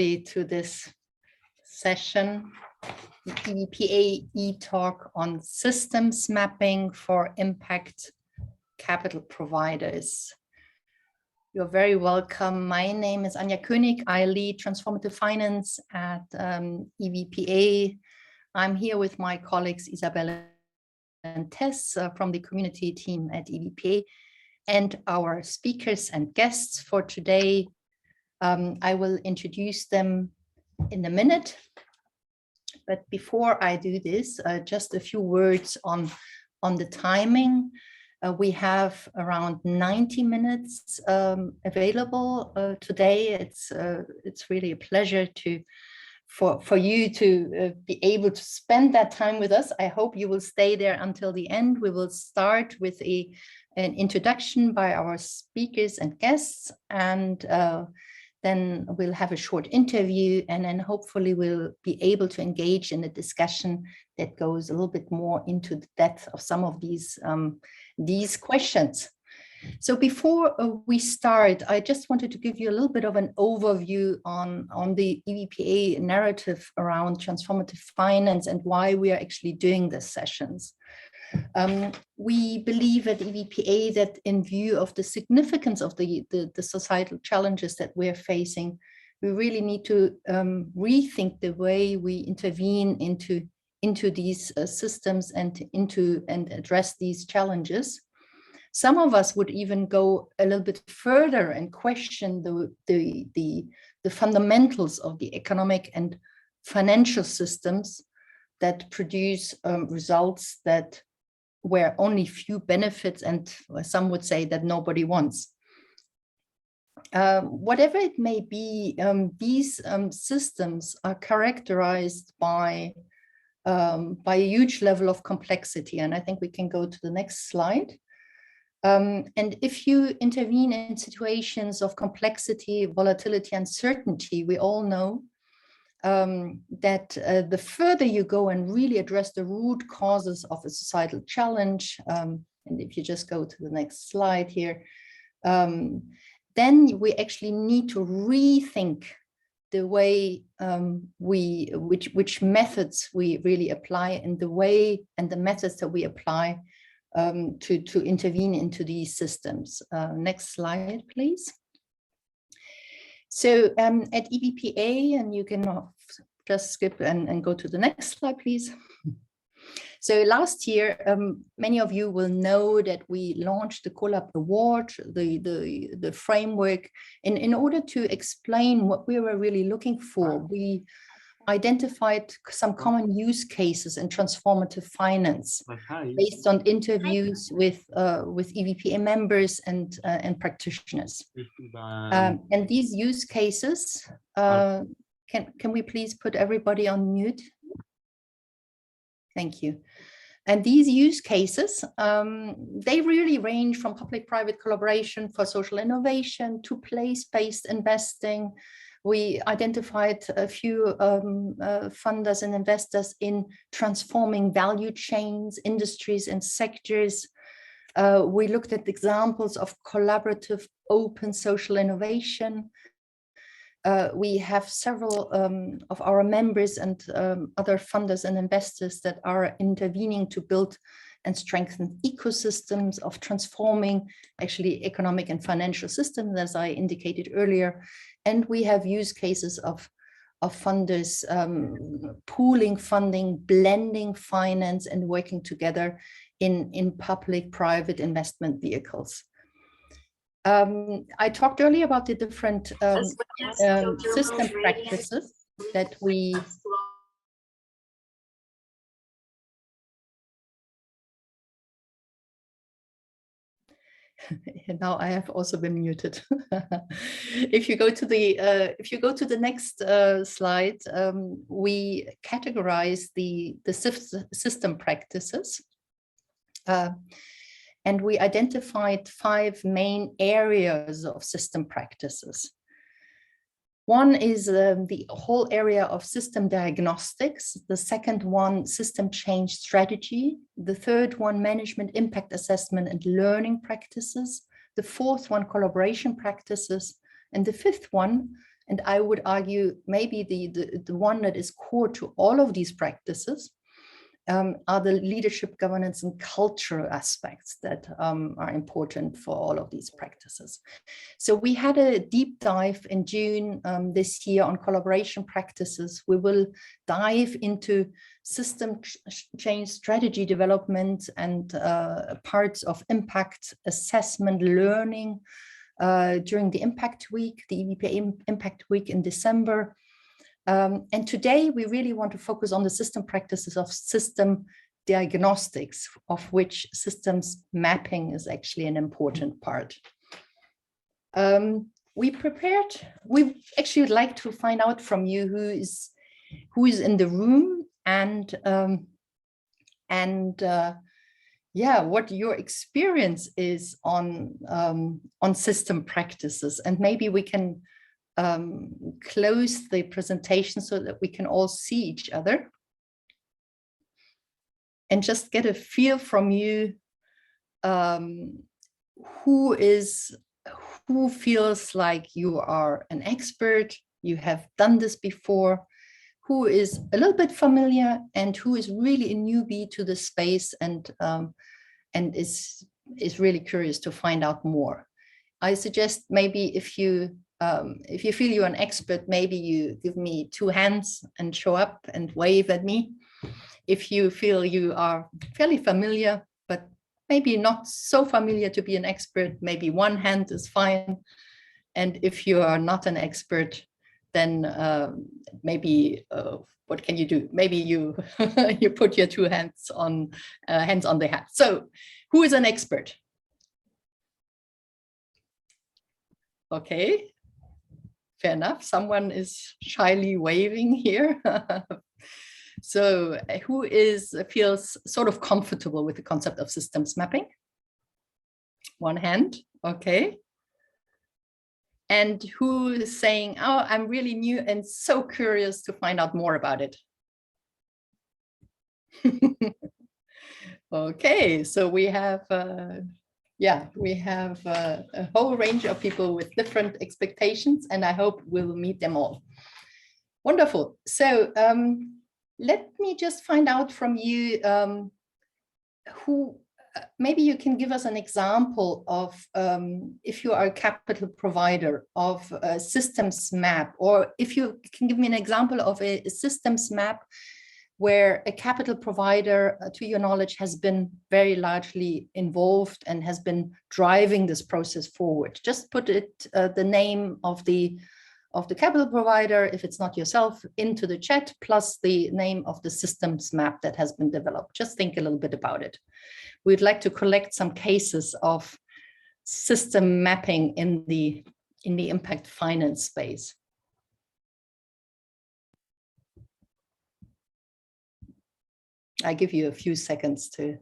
shortly to this session, the EVPA e-talk on systems mapping for impact capital providers. You're very welcome. My name is Anja König. I lead transformative finance at EVPA. I'm here with my colleagues Isabelle and Tess from the community team at EVPA, and our speakers and guests for today. I will introduce them in a minute. But before I do this, just a few words on the timing. We have around 90 minutes available today. It's really a pleasure for you to be able to spend that time with us. I hope you will stay there until the end. We will start with an introduction by our speakers and guests, and then we'll have a short interview, and then hopefully we'll be able to engage in a discussion that goes a little bit more into the depth of some of these questions. So before we start, I just wanted to give you a little bit of an overview on the EVPA narrative around transformative finance and why we are actually doing these sessions. We believe at EVPA that in view of the significance of the societal challenges that we're facing, we really need to rethink the way we intervene into these systems and address these challenges. Some of us would even go a little bit further and question the fundamentals of the economic and financial systems that produce results that where only few benefits, and some would say that nobody wants. Whatever it may be, these systems are characterized by a huge level of complexity, and I think we can go to the next slide. And if you intervene in situations of complexity, volatility, uncertainty, we all know that the further you go and really address the root causes of a societal challenge, and if you just go to the next slide here, then we actually need to rethink the way which methods we really apply, and the way and the methods that we apply to intervene into these systems. Next slide, please. So at EVPA, and you can just skip and go to the next slide, please. So last year, many of you will know that we launched the CoLab Award, the framework, in order to explain what we were really looking for. We identified some common use cases in transformative finance based on interviews with EVPA members and practitioners. And these use cases, can we please put everybody on mute? Thank you. And these use cases, they really range from public-private collaboration for social innovation to place-based investing. We identified a few funders and investors in transforming value chains, industries, and sectors. We looked at examples of collaborative, open social innovation. We have several of our members and other funders and investors that are intervening to build and strengthen ecosystems of transforming actually economic and financial systems, as I indicated earlier. And we have use cases of funders pooling funding, blending finance, and working together in public-private investment vehicles. I talked earlier about the different system practices that we now I have also been muted. If you go to the next slide, we categorize the system practices, and we identified 5 main areas of system practices. One is the whole area of system diagnostics. The second one, system change strategy. The third one, management impact assessment and learning practices. The fourth one, collaboration practices. And the fifth one, And I would argue maybe the one that is core to all of these practices are the leadership, governance, and cultural aspects that are important for all of these practices. So we had a deep dive in June this year on collaboration practices. We will dive into system change strategy development and parts of impact assessment learning during the Impact Week, the EBPA Impact Week in December. And today we really want to focus on the system practices of system diagnostics, of which systems mapping is actually an important part. We actually would like to find out from you who is in the room and yeah, what your experience is on system practices, and maybe we can close the presentation so that we can all see each other and just get a feel from you who feels like you are an expert, you have done this before, who is a little bit familiar, and who is really a newbie to the space and is really curious to find out more. I suggest maybe if you feel you're an expert, maybe you give me 2 hands and show up and wave at me. If you feel you are fairly familiar, but maybe not so familiar to be an expert, maybe 1 hand is fine. And if you are not an expert, then maybe what can you do? Maybe you you put your 2 hands on the hat. So who is an expert? Okay. Fair enough. Someone is shyly waving here. So who feels sort of comfortable with the concept of systems mapping? 1 hand. Okay. And who is saying, oh, I'm really new and so curious to find out more about it? Okay, so we have a whole range of people with different expectations, and I hope we'll meet them all. Wonderful. So let me just find out from you who, maybe you can give us an example of if you are a capital provider of a systems map, or if you can give me an example of a systems map where a capital provider, to your knowledge, has been very largely involved and has been driving this process forward. Just put it, the name of the capital provider, if it's not yourself, into the chat, plus the name of the systems map that has been developed. Just think a little bit about it. We'd like to collect some cases of system mapping in the impact finance space. I give you a few seconds to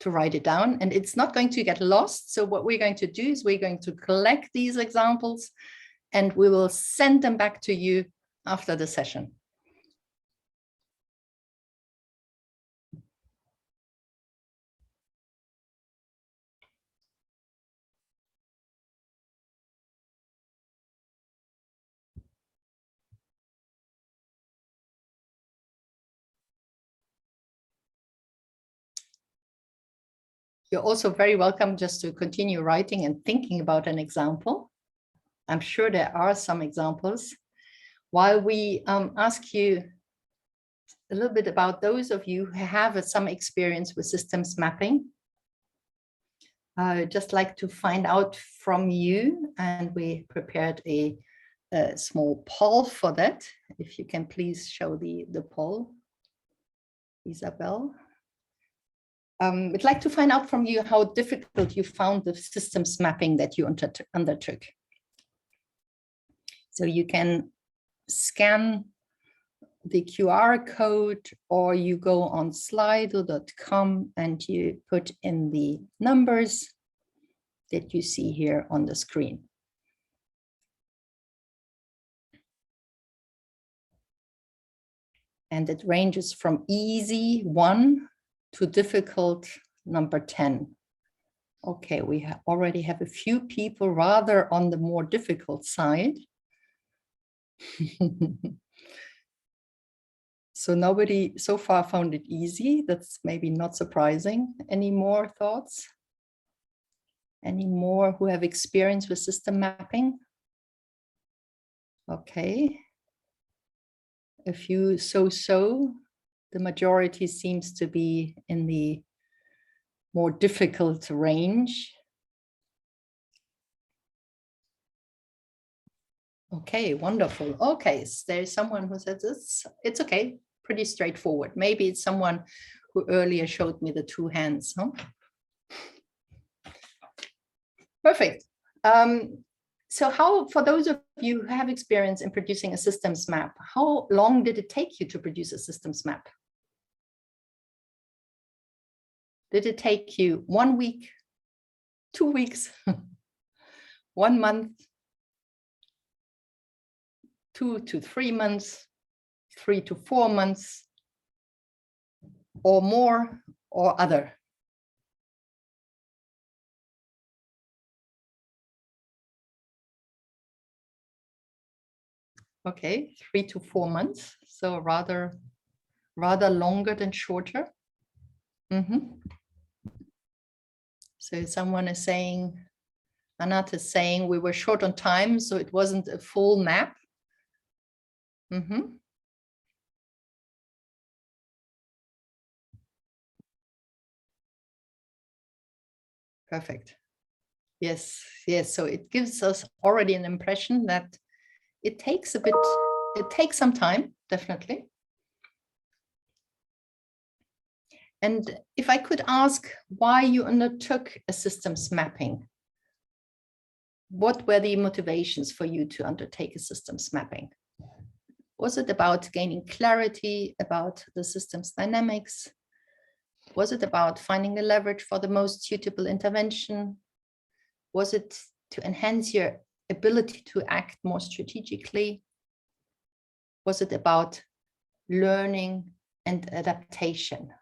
write it down, and it's not going to get lost. So what we're going to do is we're going to collect these examples and we will send them back to you after the session. You're also very welcome just to continue writing and thinking about an example. I'm sure there are some examples. While we ask you a little bit about those of you who have some experience with systems mapping, I'd just like to find out from you, and we prepared a small poll for that. If you can please show the poll, Isabel. We'd like to find out from you how difficult you found the systems mapping that you undertook. So you can scan the QR code, or you go on slido.com and you put in the numbers that you see here on the screen. And it ranges from easy 1 to difficult number 10. Okay, we already have a few people rather on the more difficult side. So nobody so far found it easy. That's maybe not surprising. Any more thoughts? Any more who have experience with system mapping? Okay. A few so-so. The majority seems to be in the more difficult range. Okay, wonderful. Okay, so there's someone who says it's okay, pretty straightforward. Maybe it's someone who earlier showed me the two hands, huh? Perfect. So how, for those of you who have experience in producing a systems map, how long did it take you to produce a systems map? Did it take you 1 week, 2 weeks, 1 month, 2 to 3 months, 3 to 4 months, or more, or other? Okay, 3 to 4 months, so rather longer than shorter. So someone is saying, Anat is saying we were short on time, so it wasn't a full map. Perfect. Yes, yes. So it gives us already an impression that it takes some time, definitely. And if I could ask why you undertook a systems mapping, what were the motivations for you to undertake a systems mapping? Was it about gaining clarity about the system's dynamics? Was it about finding the leverage for the most suitable intervention? Was it to enhance your ability to act more strategically? Was it about learning and adaptation,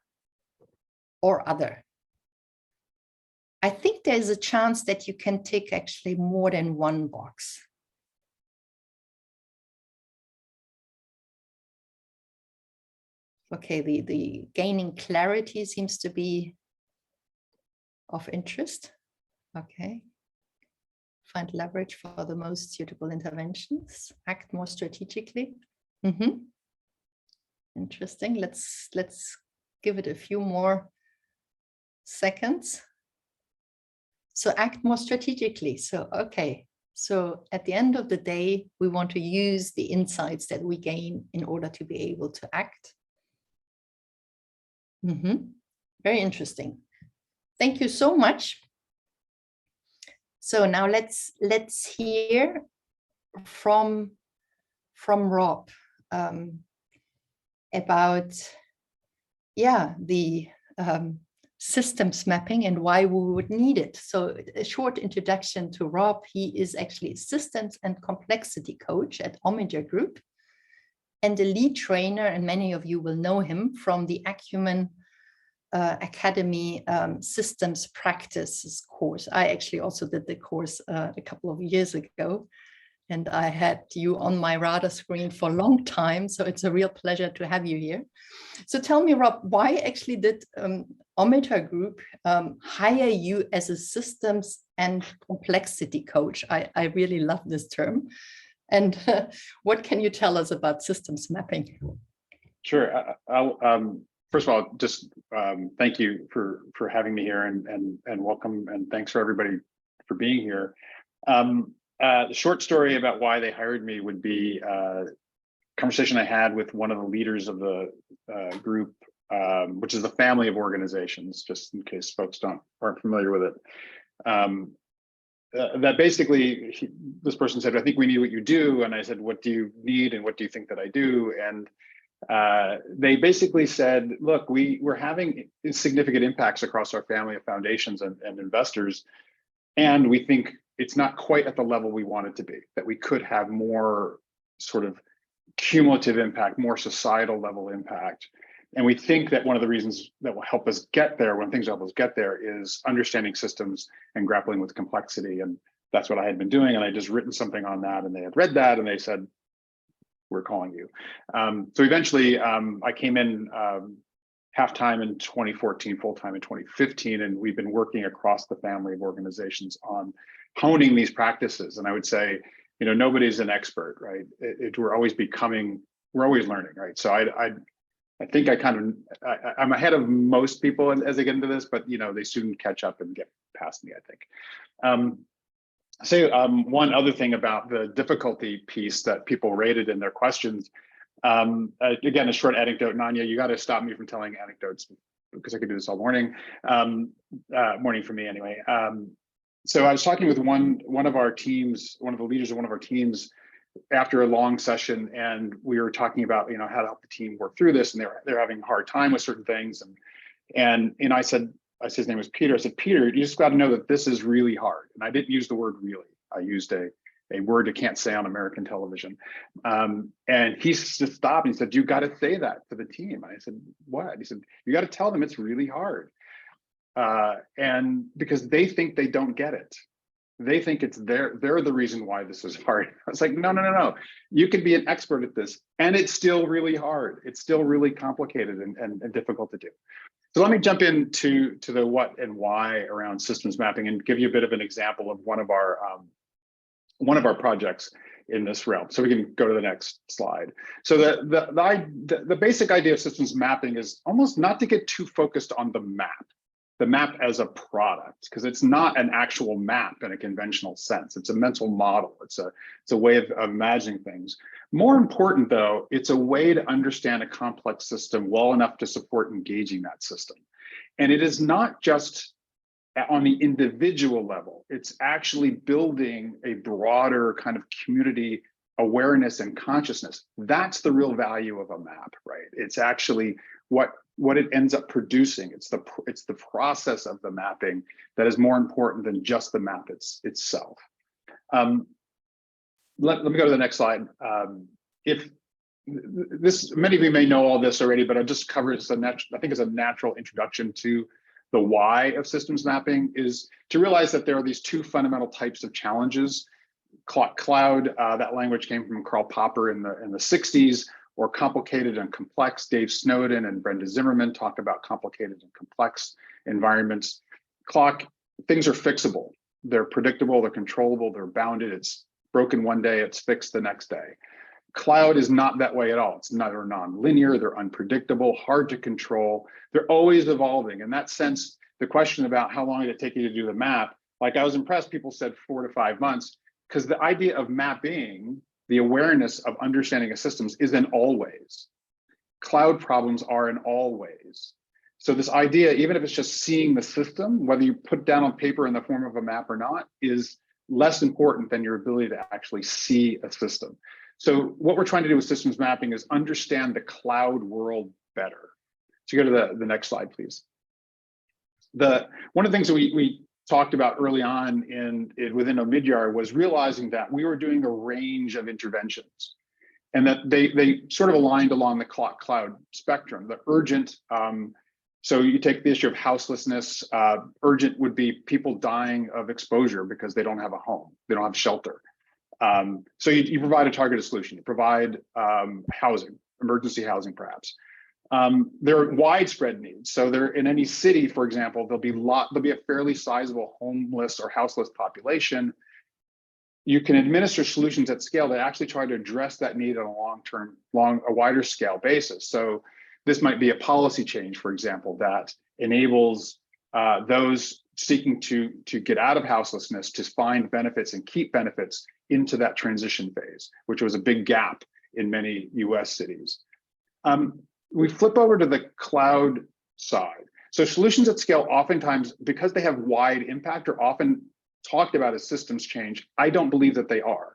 or other? I think there's a chance that you can tick actually more than one box. Okay, the gaining clarity seems to be of interest. Okay. Find leverage for the most suitable interventions, act more strategically. Interesting. Let's give it a few more seconds. So act more strategically. So, okay. So at the end of the day, we want to use the insights that we gain in order to be able to act. Very interesting. Thank you so much. So now let's hear from Rob about the systems mapping and why we would need it. So a short introduction to Rob. He is actually a systems and complexity coach at Omega Group and a lead trainer, and many of you will know him from the Acumen Academy systems practices course. I actually also did the course a couple of years ago, and I had you on my radar screen for a long time. So it's a real pleasure to have you here. So tell me, Rob, why actually did Omega Group hire you as a systems and complexity coach? I really love this term. And what can you tell us about systems mapping? Sure. First of all, just thank you for having me here and welcome, and thanks for everybody for being here. The short story about why they hired me would be a conversation I had with one of the leaders of the group, which is a family of organizations, just in case folks aren't familiar with it. That basically, this person said, I think we need what you do. And I said, what do you need and what do you think that I do? And they basically said, look, we're having significant impacts across our family of foundations and investors. And we think it's not quite at the level we want it to be, that we could have more sort of cumulative impact, more societal level impact. And we think that one of the reasons that will help us get there, when things help us get there, is understanding systems and grappling with complexity. And that's what I had been doing. And I just written something on that, and they had read that, and they said, we're calling you. So eventually I came in half-time in 2014, full-time in 2015, and we've been working across the family of organizations on honing these practices. And I would say, you know, nobody's an expert, right? We're always learning, right? So I think I'm ahead of most people as they get into this, but you know, they soon catch up and get past me, I think. One other thing about the difficulty piece that people rated in their questions. Again, a short anecdote, Nanya, you got to stop me from telling anecdotes because I could do this all morning. Morning for me anyway. So I was talking with one of our teams, one of the leaders of one of our teams after a long session, and we were talking about, you know, how to help the team work through this, and they're having a hard time with certain things. And I said, his name was Peter. I said, Peter, you just got to know that this is really hard. And I didn't use the word really. I used a word you can't say on American television. And he just stopped and he said, you got to say that to the team. And I said, what? He said, you got to tell them it's really hard. And because they think they don't get it. They think they're the reason why this is hard. I was like, no. You can be an expert at this and it's still really hard. It's still really complicated and difficult to do. So let me jump into the what and why around systems mapping and give you a bit of an example of one of our projects in this realm. So we can go to the next slide. So the basic idea of systems mapping is almost not to get too focused on the map as a product, because it's not an actual map in a conventional sense. It's a mental model. It's a way of imagining things. More important though, it's a way to understand a complex system well enough to support engaging that system. And it is not just on the individual level, it's actually building a broader kind of community awareness and consciousness. That's the real value of a map, right? It's actually what it ends up producing. It's the process of the mapping that is more important than just the map itself. Let me go to the next slide. Many of you may know all this already, but I'll just cover it. I think it's a natural introduction to the why of systems mapping is to realize that there are these two fundamental types of challenges. Cloud, that language came from Karl Popper in the 60s, or complicated and complex. Dave Snowden and Brenda Zimmerman talk about complicated and complex environments. Things are fixable. They're predictable, they're controllable, they're bounded. It's broken one day, it's fixed the next day. Cloud is not that way at all. It's neither non-linear, they're unpredictable, hard to control. They're always evolving. In that sense, the question about how long did it take you to do the map, like I was impressed people said 4 to 5 months, because the idea of mapping, the awareness of understanding a systems is an always. Cloud problems are an always. So this idea, even if it's just seeing the system, whether you put it down on paper in the form of a map or not, is less important than your ability to actually see a system. So what we're trying to do with systems mapping is understand the cloud world better. So go to the next slide, please. One of the things that we talked about early on within Omidyar was realizing that we were doing a range of interventions and that they sort of aligned along the cloud spectrum. The urgent, so you take the issue of houselessness, urgent would be people dying of exposure because they don't have a home, they don't have shelter. So you provide a targeted solution, you provide housing, emergency housing perhaps. There are widespread needs. So there in any city, for example, there'll be a fairly sizable homeless or houseless population. You can administer solutions at scale that actually try to address that need on a wider scale basis. So this might be a policy change, for example, that enables those seeking to get out of houselessness to find benefits and keep benefits into that transition phase, which was a big gap in many US cities. We flip over to the cloud side. So solutions at scale, oftentimes, because they have wide impact, are often talked about as systems change. I don't believe that they are.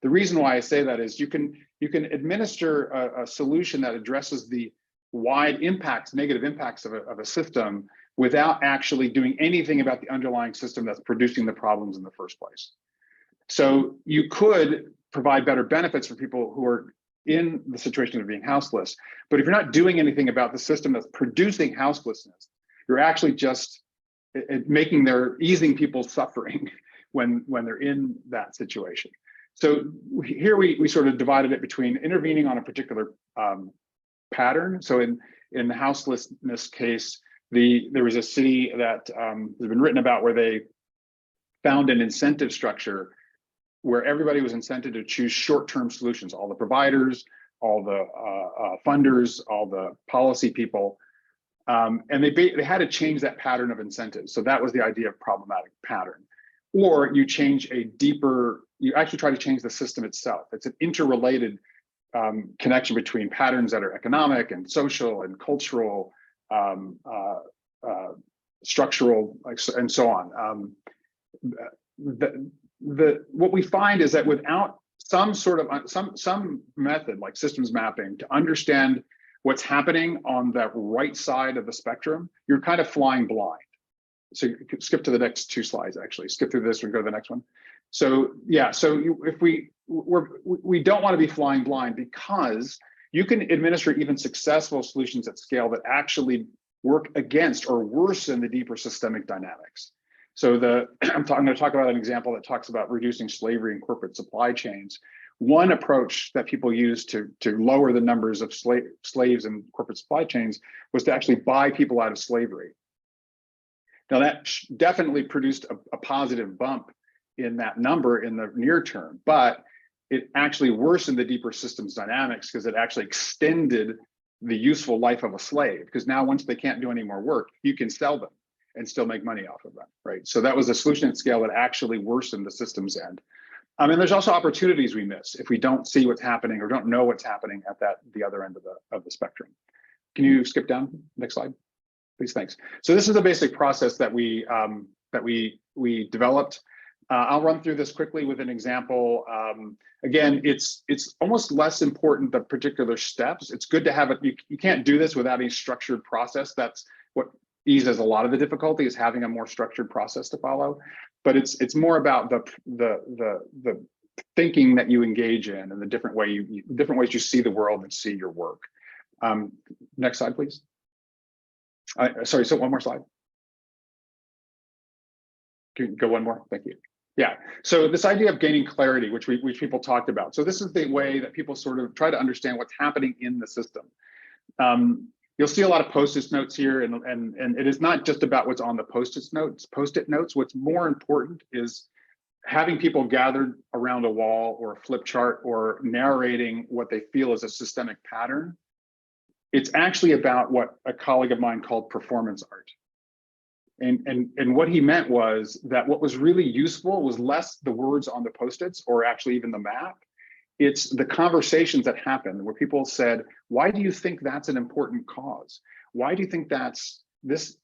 The reason why I say that is you can administer a solution that addresses the wide impacts, negative impacts of a system without actually doing anything about the underlying system that's producing the problems in the first place. So you could provide better benefits for people who are in the situation of being houseless, but if you're not doing anything about the system that's producing houselessness, you're actually just easing people's suffering when they're in that situation. So here we sort of divided it between intervening on a particular pattern. So in the houselessness case, there was a city that has been written about where they found an incentive structure where everybody was incented to choose short-term solutions, all the providers, all the funders, all the policy people. And they had to change that pattern of incentives. So that was the idea of problematic pattern. Or you change you actually try to change the system itself. It's an interrelated connection between patterns that are economic and social and cultural, structural, and so on. What we find is that without some sort of some method like systems mapping to understand what's happening on that right side of the spectrum, you're kind of flying blind. So you could skip to the next two slides, actually. Skip through this and go to the next one. So yeah, so if we don't want to be flying blind, because you can administer even successful solutions at scale that actually work against or worsen the deeper systemic dynamics. So I'm going to talk about an example that talks about reducing slavery in corporate supply chains. One approach that people use to lower the numbers of slaves in corporate supply chains was to actually buy people out of slavery. Now that definitely produced a positive bump in that number in the near term, but it actually worsened the deeper systems dynamics because it actually extended the useful life of a slave. Because now once they can't do any more work, you can sell them and still make money off of them, right? So that was a solution at scale that actually worsened the systems end. And there's also opportunities we miss if we don't see what's happening or don't know what's happening at the other end of the spectrum. Can you skip down? Next slide, please. Thanks. So this is the basic process that we developed. I'll run through this quickly with an example. Again, it's almost less important the particular steps. It's good to have it. You can't do this without a structured process. That's what eases a lot of the difficulty, is having a more structured process to follow. But it's more about the thinking that you engage in and the different ways you see the world and see your work. Next slide, please. Sorry, so one more slide. Can you go one more? Thank you. Yeah, so this idea of gaining clarity, which people talked about. So this is the way that people sort of try to understand what's happening in the system. You'll see a lot of Post-it notes here, and it is not just about what's on the Post-it notes. What's more important is having people gathered around a wall or a flip chart or narrating what they feel is a systemic pattern. It's actually about what a colleague of mine called performance art. And what he meant was that what was really useful was less the words on the Post-its or actually even the map. It's the conversations that happened where people said, why do you think that's an important cause? Why do you think that's this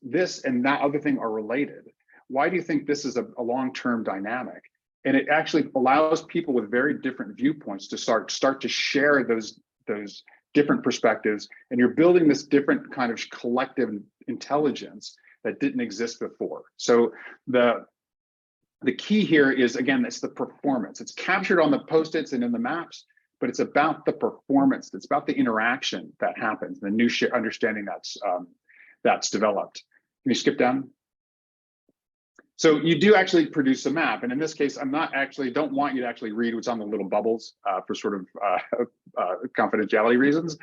and that other thing are related? Why do you think this is a long-term dynamic? And it actually allows people with very different viewpoints to start to share those different perspectives. And you're building this different kind of collective intelligence that didn't exist before. So the key here is, again, it's the performance. It's captured on the Post-its and in the maps, but it's about the performance. It's about the interaction that happens, the new understanding that's developed. Can you skip down? So you do actually produce a map. And in this case, don't want you to actually read what's on the little bubbles for sort of confidentiality reasons.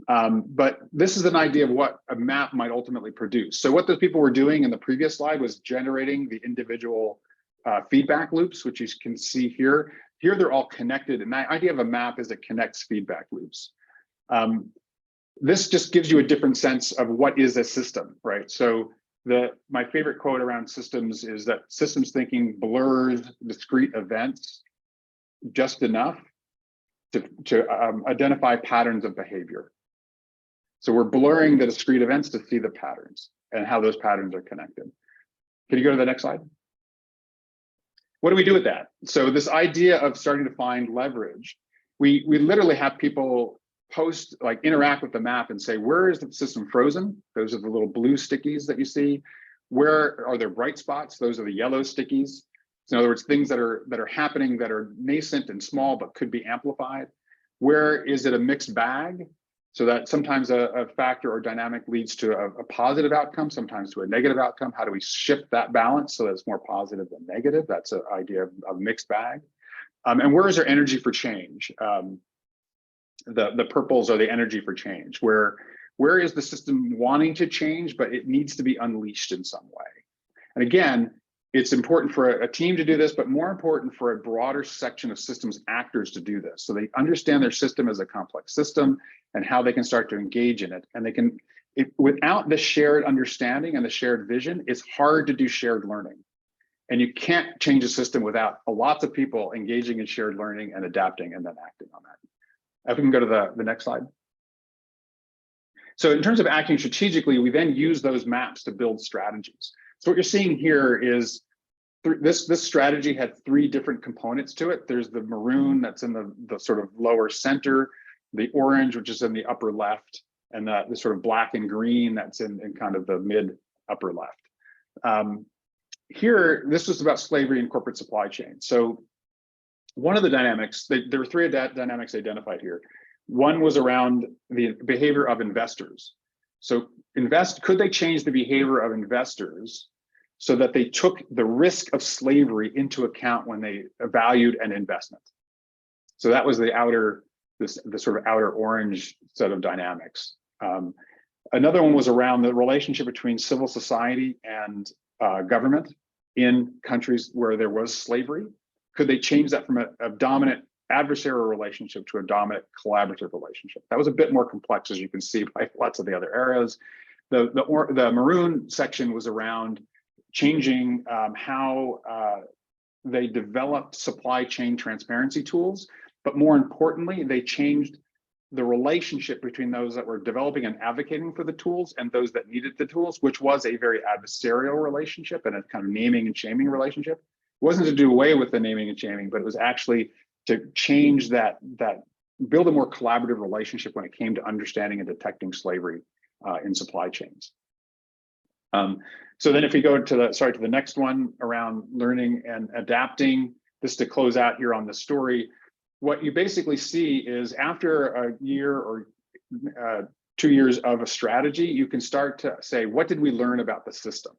But this is an idea of what a map might ultimately produce. So what those people were doing in the previous slide was generating the individual feedback loops, which you can see here. Here they're all connected. And the idea of a map is it connects feedback loops. This just gives you a different sense of what is a system, right? So my favorite quote around systems is that systems thinking blurs discrete events just enough to identify patterns of behavior. So we're blurring the discrete events to see the patterns and how those patterns are connected. Can you go to the next slide? What do we do with that? So this idea of starting to find leverage, we literally have people interact with the map and say, where is the system frozen? Those are the little blue stickies that you see. Where are there bright spots? Those are the yellow stickies. So in other words, things that are happening that are nascent and small, but could be amplified. Where is it a mixed bag? So that sometimes a factor or dynamic leads to a positive outcome, sometimes to a negative outcome. How do we shift that balance so that it's more positive than negative? That's an idea of a mixed bag. And where is there energy for change? The purples are the energy for change. Where is the system wanting to change, but it needs to be unleashed in some way? And again, it's important for a team to do this, but more important for a broader section of systems actors to do this. So they understand their system as a complex system and how they can start to engage in it. And they can, without the shared understanding and the shared vision, it's hard to do shared learning. And you can't change a system without lots of people engaging in shared learning and adapting and then acting on that. If we can go to the next slide. So in terms of acting strategically, we then use those maps to build strategies. So what you're seeing here is this strategy had 3 different components to it. There's the maroon that's in the sort of lower center, the orange, which is in the upper left, and the sort of black and green that's in kind of the mid upper left. Here, this was about slavery and corporate supply chain. So one of the dynamics, there were 3 dynamics identified here. One was around the behavior of investors. So could they change the behavior of investors so that they took the risk of slavery into account when they valued an investment? So that was the sort of outer orange set of dynamics. Another one was around the relationship between civil society and government in countries where there was slavery. Could they change that from a dominant adversarial relationship to a dominant collaborative relationship? That was a bit more complex, as you can see by lots of the other areas. The maroon section was around changing how they developed supply chain transparency tools, but more importantly, they changed the relationship between those that were developing and advocating for the tools and those that needed the tools, which was a very adversarial relationship and a kind of naming and shaming relationship. It wasn't to do away with the naming and shaming, but it was actually to change that, build a more collaborative relationship when it came to understanding and detecting slavery in supply chains. So then if we go to the next one around learning and adapting, this to close out here on the story, what you basically see is after a year or 2 years of a strategy, you can start to say, what did we learn about the system?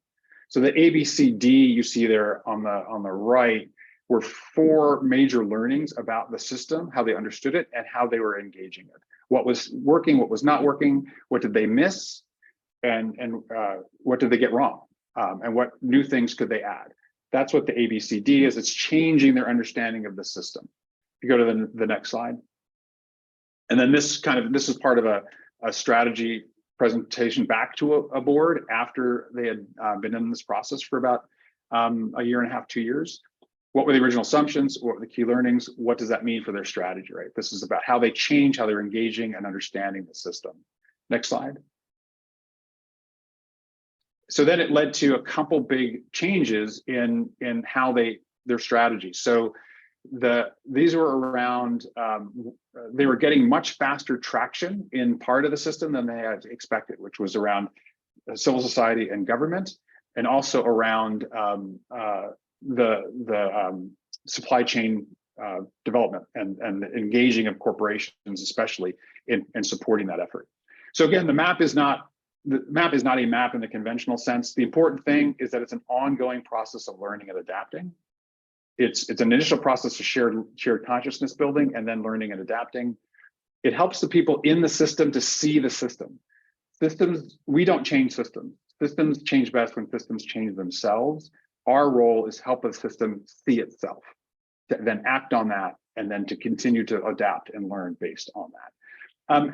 So the ABCD you see there on the right were 4 major learnings about the system, how they understood it, and how they were engaging it. What was working, what was not working, what did they miss, and what did they get wrong, and what new things could they add? That's what the ABCD is. It's changing their understanding of the system. If you go to the next slide. And then this is part of a strategy presentation back to a board after they had been in this process for about a year and a half, 2 years. What were the original assumptions? What were the key learnings? What does that mean for their strategy, right? This is about how they change, how they're engaging and understanding the system. Next slide. So then it led to a couple big changes in how their strategy. So these were around, they were getting much faster traction in part of the system than they had expected, which was around civil society and government, and also around the supply chain development and the engaging of corporations, especially in supporting that effort. So again, the map is not a map in the conventional sense. The important thing is that it's an ongoing process of learning and adapting. It's an initial process of shared consciousness building and then learning and adapting. It helps the people in the system to see the system. We don't change systems. Systems change best when systems change themselves. Our role is help the system see itself, to then act on that, and then to continue to adapt and learn based on that.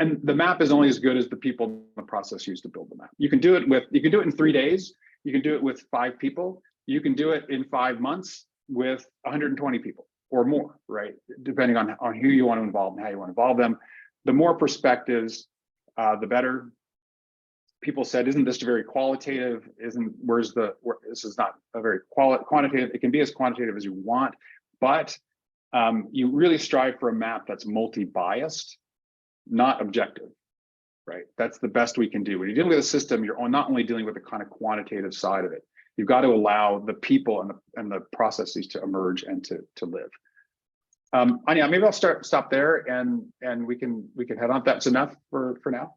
And the map is only as good as the people in the process used to build the map. You can do it in 3 days. You can do it with 5 people. You can do it in 5 months with 120 people or more, right? Depending on who you want to involve and how you want to involve them. The more perspectives, the better. People said, isn't this very qualitative? This is not a very quantitative. It can be as quantitative as you want, but you really strive for a map that's multi-biased, not objective, right? That's the best we can do. When you're dealing with a system, you're not only dealing with the kind of quantitative side of it. You've got to allow the people and the processes to emerge and to live. Anya, maybe I'll stop there and we can head on. That's enough for now.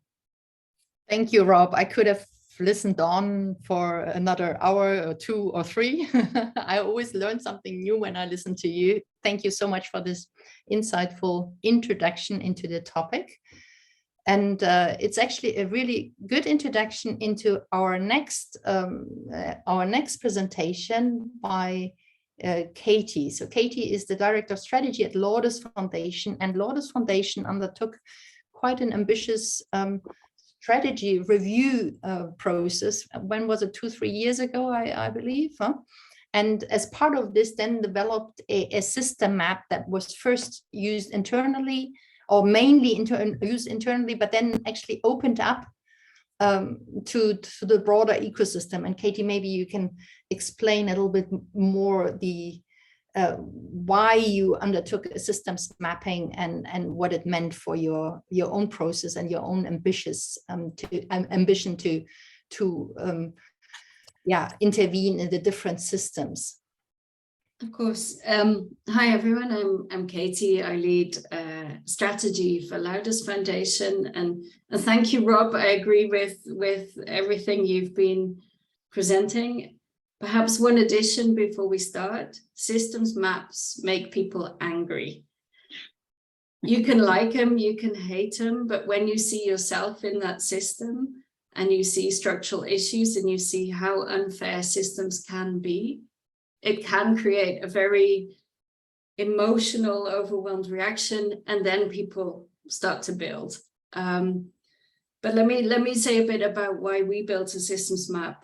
Thank you, Rob. I could have listened on for another hour or 2 or 3. I always learn something new when I listen to you. thank you so much for this insightful introduction into the topic. And it's actually a really good introduction into our next presentation by Katie. So Katie is the Director of Strategy at Laudes Foundation, and Laudes Foundation undertook quite an ambitious strategy review process. When was it? 2-3 years ago, I believe. Huh? And as part of this, then developed a system map that was first used internally, or mainly used internally, but then actually opened up to the broader ecosystem. And Katie, maybe you can explain a little bit more the why you undertook a systems mapping and what it meant for your own process and your own ambition to intervene in the different systems. Of course. Hi, everyone. I'm Katie. I lead strategy for Laudes Foundation. And thank you, Rob. I agree with everything you've been presenting. Perhaps one addition before we start: systems maps make people angry. You can like them, you can hate them, but when you see yourself in that system and you see structural issues and you see how unfair systems can be, it can create a very emotional, overwhelmed reaction, and then people start to build. But let me say a bit about why we built a systems map.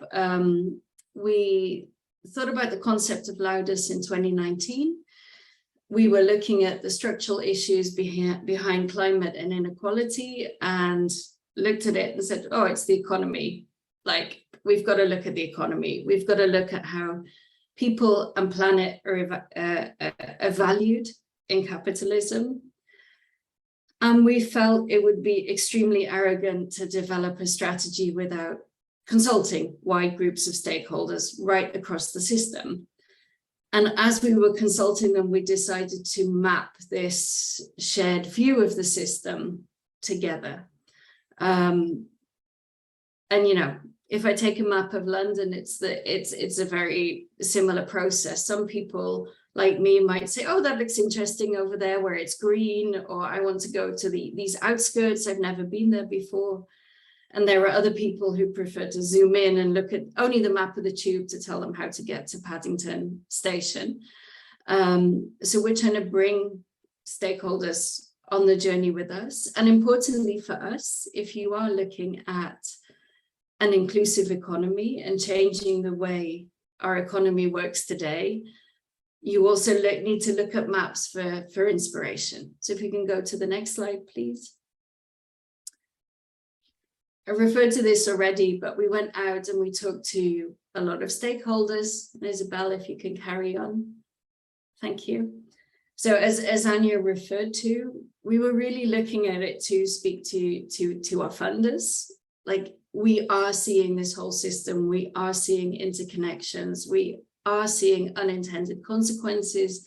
We thought about the concept of Laudes in 2019. We were looking at the structural issues behind climate and inequality, and looked at it and said, oh, it's the economy. Like, we've got to look at the economy. We've got to look at how people and planet are valued in capitalism. And we felt it would be extremely arrogant to develop a strategy without consulting wide groups of stakeholders right across the system. And as we were consulting them, we decided to map this shared view of the system together. And, you know, if I take a map of London, it's a very similar process. Some people like me might say, oh, that looks interesting over there where it's green, or I want to go to these outskirts. I've never been there before. And there are other people who prefer to zoom in and look at only the map of the tube to tell them how to get to Paddington Station. So we're trying to bring stakeholders on the journey with us. And importantly for us, if you are looking at an inclusive economy and changing the way our economy works today, you also need to look at maps for inspiration. So if you can go to the next slide, please. I referred to this already, but we went out and we talked to a lot of stakeholders. Isabel, if you can carry on. Thank you. So as Anya referred to, we were really looking at it to speak to our funders. Like, we are seeing this whole system, we are seeing interconnections, we are seeing unintended consequences,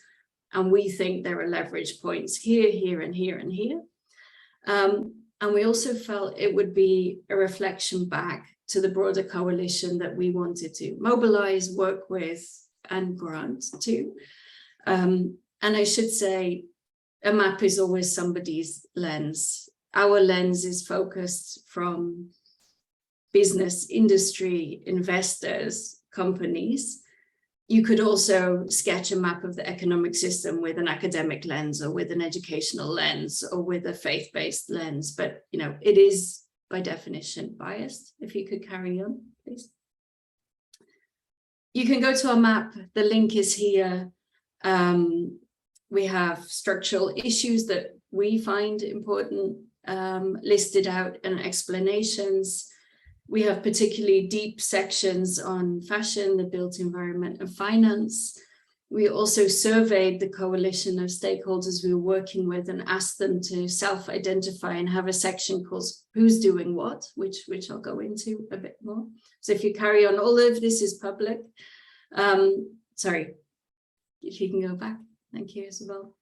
and we think there are leverage points here, here, and here, and here. And we also felt it would be a reflection back to the broader coalition that we wanted to mobilize, work with, and grant to. And I should say, a map is always somebody's lens. Our lens is focused from business, industry, investors, companies. You could also sketch a map of the economic system with an academic lens, or with an educational lens, or with a faith-based lens. But, you know, it is by definition biased. If you could carry on, please. You can go to our map. The link is here. We have structural issues that we find important listed out, and explanations. We have particularly deep sections on fashion, the built environment, and finance. We also surveyed the coalition of stakeholders we were working with and asked them to self-identify and have a section called Who's Doing What, which I'll go into a bit more. So if you carry on, all of this is public. Sorry, if you can go back. Thank you, Isabel.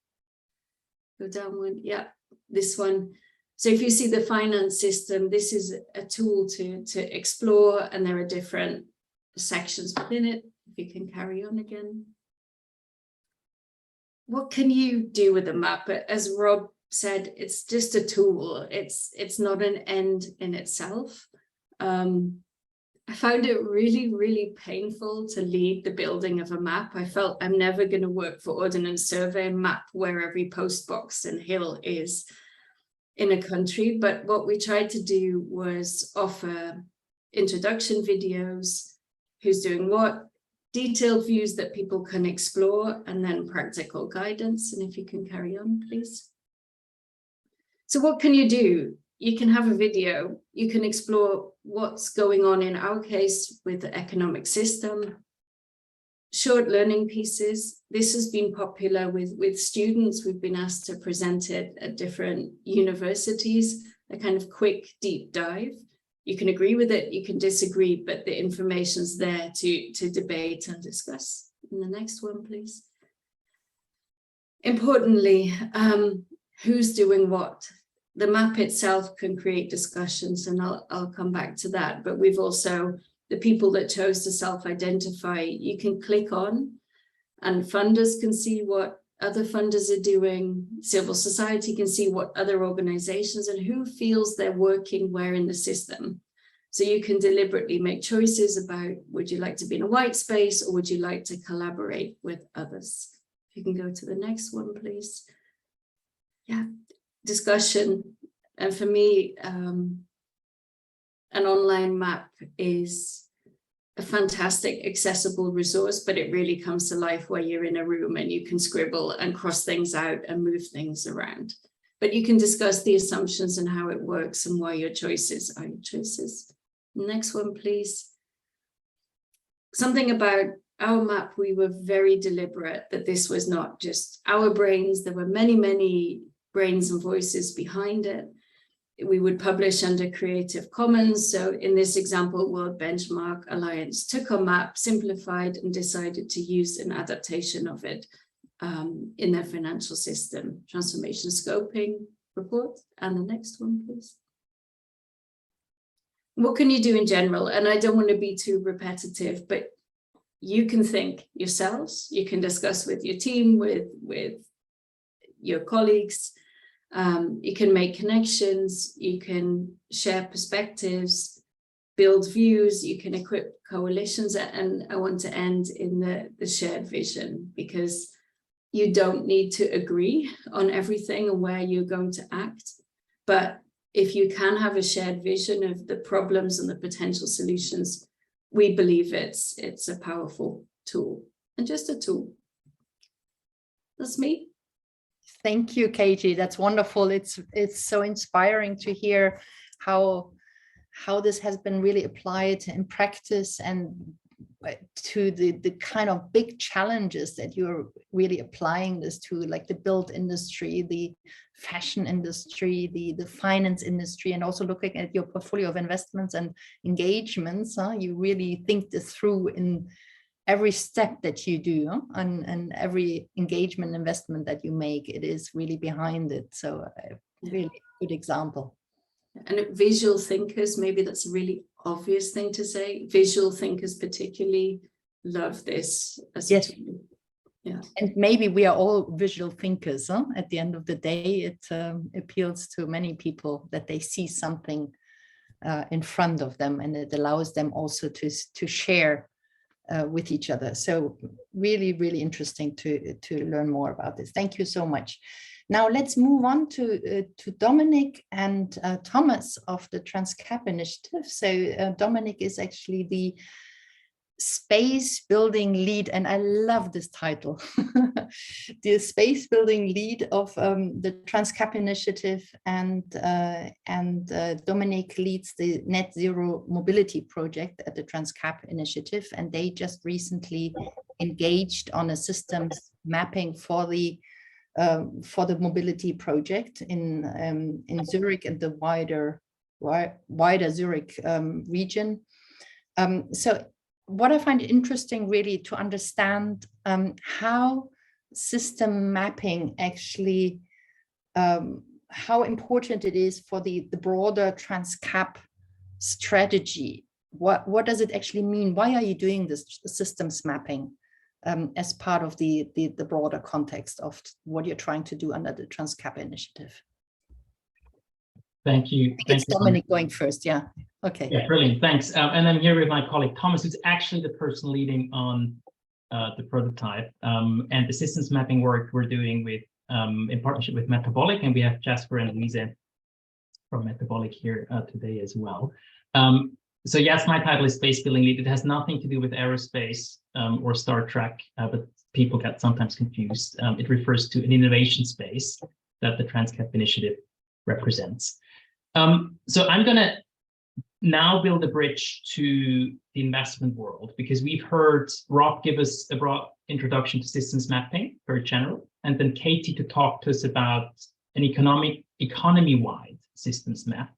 Go down one. Yeah, this one. So if you see the finance system, this is a tool to explore, and there are different sections within it. If you can carry on again. what can you do with a map? As Rob said, it's just a tool. It's not an end in itself. I found it really, really painful to lead the building of a map. I felt I'm never going to work for Ordnance Survey and map where every post box and hill is in a country. But what we tried to do was offer introduction videos, who's doing what, detailed views that people can explore, and then practical guidance. And if you can carry on, please. So what can you do? You can have a video, you can explore what's going on in our case with the economic system, short learning pieces. This has been popular with students. We've been asked to present it at different universities, a kind of quick deep dive. You can agree with it, you can disagree, but the information's there to debate and discuss. And the next one, please. Importantly, who's doing what? The map itself can create discussions, and I'll come back to that. But we've also, the people that chose to self-identify, you can click on, and funders can see what other funders are doing. Civil society can see what other organizations and who feels they're working where in the system. So you can deliberately make choices about, would you like to be in a white space or would you like to collaborate with others? If you can go to the next one, please. Yeah. Discussion, and for me, an online map is a fantastic accessible resource, but it really comes to life where you're in a room and you can scribble and cross things out and move things around. But you can discuss the assumptions and how it works and why your choices are your choices. Next one, please. Something about our map, we were very deliberate that this was not just our brains. There were many, many brains and voices behind it. We would publish under Creative Commons. So in this example, World Benchmark Alliance took our map, simplified, and decided to use an adaptation of it in their financial system transformation scoping report. And the next one, please. What can you do in general? And I don't want to be too repetitive, but you can think yourselves, you can discuss with your team, with your colleagues. You can make connections, you can share perspectives, build views, you can equip coalitions. And I want to end in the shared vision, because you don't need to agree on everything and where you're going to act. But if you can have a shared vision of the problems and the potential solutions, we believe it's a powerful tool, and just a tool. That's me. Thank you, Katie. That's wonderful. It's so inspiring to hear how this has been really applied in practice, and to the kind of big challenges that you're really applying this to, like the build industry, the fashion industry, the finance industry, and also looking at your portfolio of investments and engagements. You really think this through in every step that you do, and every engagement investment that you make, it is really behind it. So really good example. And visual thinkers, maybe that's a really obvious thing to say. Visual thinkers particularly love this as yes. a tool. Yeah. And maybe we are all visual thinkers. At the end of the day, it appeals to many people that they see something in front of them, and it allows them also to share with each other. So really, really interesting to learn more about this. Thank you so much. Now let's move on to Dominic and Thomas of the TransCap initiative. So Dominic is actually the space building lead, and I love this title, the space building lead of the TransCap initiative, and Dominic leads the Net Zero Mobility project at the TransCap initiative, and they just recently engaged on a systems mapping for the mobility project in Zurich and the wider Zurich region. So what I find interesting really to understand how system mapping actually, how important it is for the broader TransCap strategy. What does it actually mean? Why are you doing this systems mapping? as part of the broader context of what you're trying to do under the TransCap initiative. Thank you. It's Dominic going first. Yeah. Okay. Yeah, brilliant. Thanks. And I'm here with my colleague Thomas, who's actually the person leading on the prototype and the systems mapping work we're doing with in partnership with Metabolic, and we have Jasper and Louise from Metabolic here today as well. So yes, my title is Space Building Lead. It has nothing to do with aerospace or Star Trek, but people get sometimes confused. It refers to an innovation space that the TransCap initiative represents. So I'm going to now build a bridge to the investment world, because we've heard Rob give us a broad introduction to systems mapping, very general, and then Katie to talk to us about an economy-wide systems map.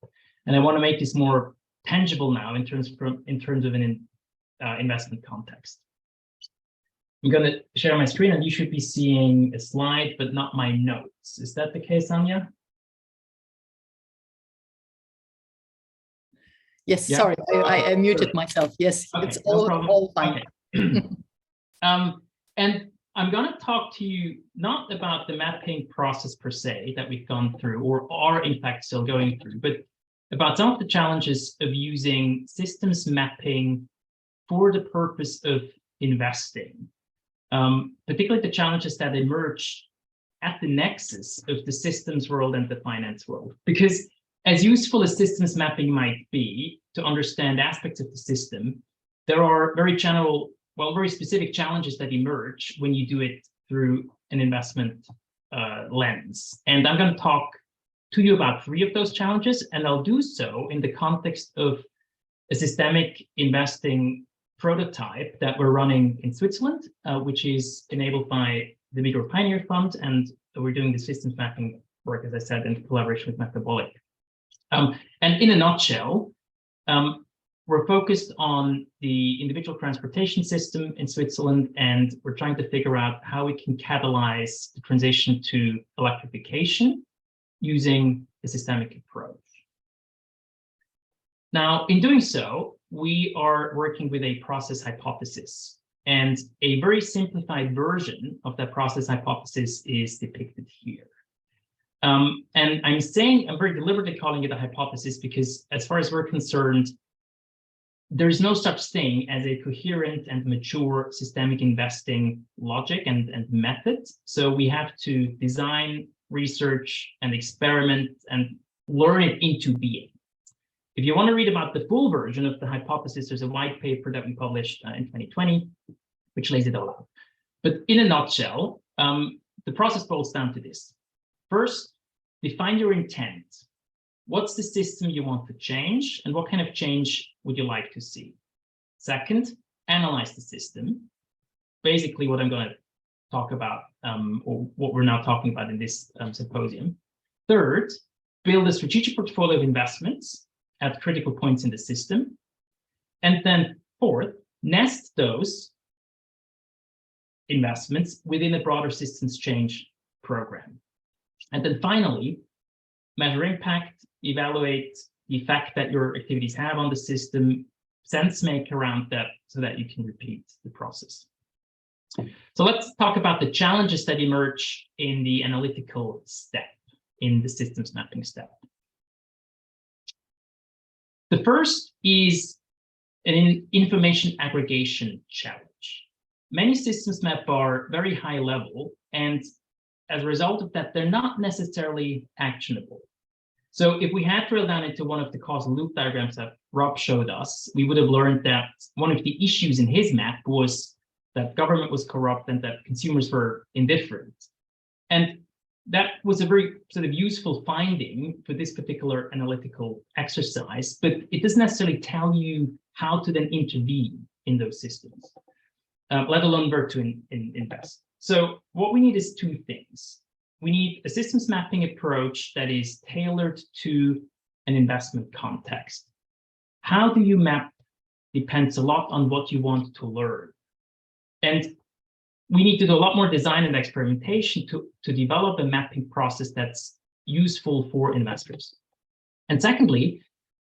And I want to make this more tangible now in terms of an investment context. I'm going to share my screen, and you should be seeing a slide, but not my notes. Is that the case, Anja? Yes, Yeah. sorry, I muted myself. Yes, okay, it's no all fine. Okay. And I'm going to talk to you not about the mapping process per se that we've gone through or are in fact still going through, but about some of the challenges of using systems mapping for the purpose of investing, particularly the challenges that emerge at the nexus of the systems world and the finance world. Because as useful as systems mapping might be to understand aspects of the system, there are very general, well, very specific challenges that emerge when you do it through an investment lens. And I'm going to talk to you about 3 of those challenges, and I'll do so in the context of a systemic investing prototype that we're running in Switzerland, which is enabled by the Meteor Pioneer Fund, and we're doing the systems mapping work, as I said, in collaboration with Metabolic. And in a nutshell, we're focused on the individual transportation system in Switzerland, and we're trying to figure out how we can catalyze the transition to electrification using a systemic approach. Now, in doing so, we are working with a process hypothesis, and a very simplified version of that process hypothesis is depicted here. And I'm very deliberately calling it a hypothesis because, as far as we're concerned, there's no such thing as a coherent and mature systemic investing logic and method. So we have to design, research, and experiment and learn it into being. If you want to read about the full version of the hypothesis, there's a white paper that we published in 2020, which lays it all out. But in a nutshell, the process boils down to this. First, define your intent. What's the system you want to change, and what kind of change would you like to see? Second, analyze the system. Basically, what I'm going to talk about, or what we're now talking about in this symposium. Third, build a strategic portfolio of investments at critical points in the system. And then fourth, nest those investments within a broader systems change program. And then finally, measure impact, evaluate the effect that your activities have on the system, sense make around that so that you can repeat the process. So let's talk about the challenges that emerge in the analytical step, in the systems mapping step. The first is an information aggregation challenge. Many systems map are very high level, and as a result of that, they're not necessarily actionable. So if we had drilled down into one of the causal loop diagrams that Rob showed us, we would have learned that one of the issues in his map was that government was corrupt and that consumers were indifferent. And that was a very sort of useful finding for this particular analytical exercise, but it doesn't necessarily tell you how to then intervene in those systems, let alone where to invest. So what we need is 2 things. We need a systems mapping approach that is tailored to an investment context. How do you map depends a lot on what you want to learn. And we need to do a lot more design and experimentation to develop a mapping process that's useful for investors. And secondly,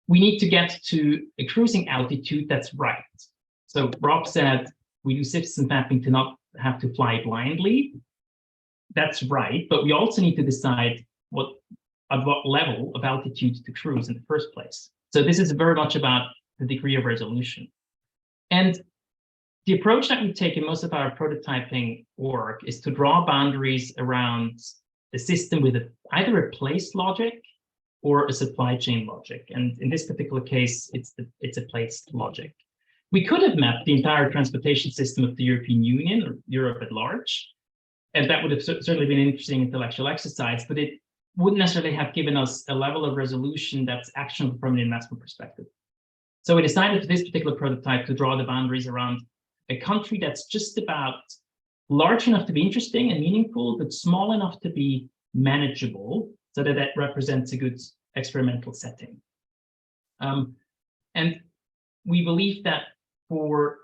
we need to get to a cruising altitude that's right. So Rob said we do systems mapping to not have to fly blindly. That's right, but we also need to decide at what level of altitude to cruise in the first place. So this is very much about the degree of resolution. And the approach that we take in most of our prototyping work is to draw boundaries around the system with either a place logic or a supply chain logic. And in this particular case, it's a place logic. We could have mapped the entire transportation system of the European Union or Europe at large, and that would have certainly been an interesting intellectual exercise, but it wouldn't necessarily have given us a level of resolution that's actionable from an investment perspective. So we decided for this particular prototype to draw the boundaries around a country that's just about large enough to be interesting and meaningful, but small enough to be manageable, so that represents a good experimental setting. And we believe that for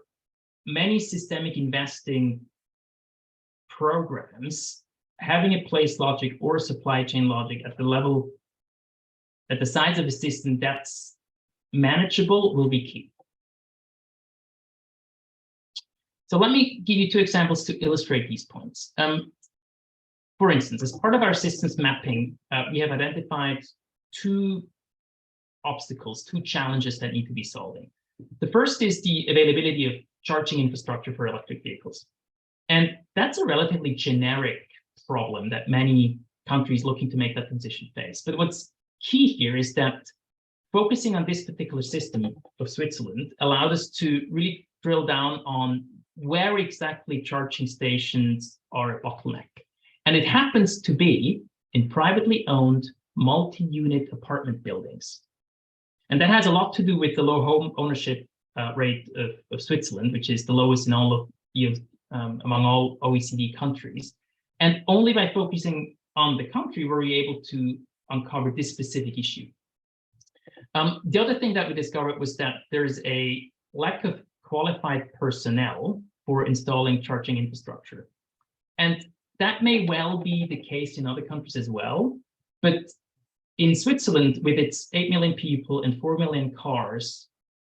many systemic investing programs, having a place logic or a supply chain logic at the level, at the size of a system that's manageable will be key. So let me give you two examples to illustrate these points. For instance, as part of our systems mapping, we have identified two obstacles, two challenges that need to be solving. The first is the availability of charging infrastructure for electric vehicles. And that's a relatively generic problem that many countries looking to make that transition face. But what's key here is that focusing on this particular system of Switzerland allowed us to really drill down on where exactly charging stations are a bottleneck. And it happens to be in privately owned multi-unit apartment buildings. And that has a lot to do with the low home ownership rate of Switzerland, which is the lowest in all of among all OECD countries. And only by focusing on the country were we able to uncover this specific issue. The other thing that we discovered was that there's a lack of qualified personnel for installing charging infrastructure. And that may well be the case in other countries as well. But in Switzerland, with its 8 million people and 4 million cars,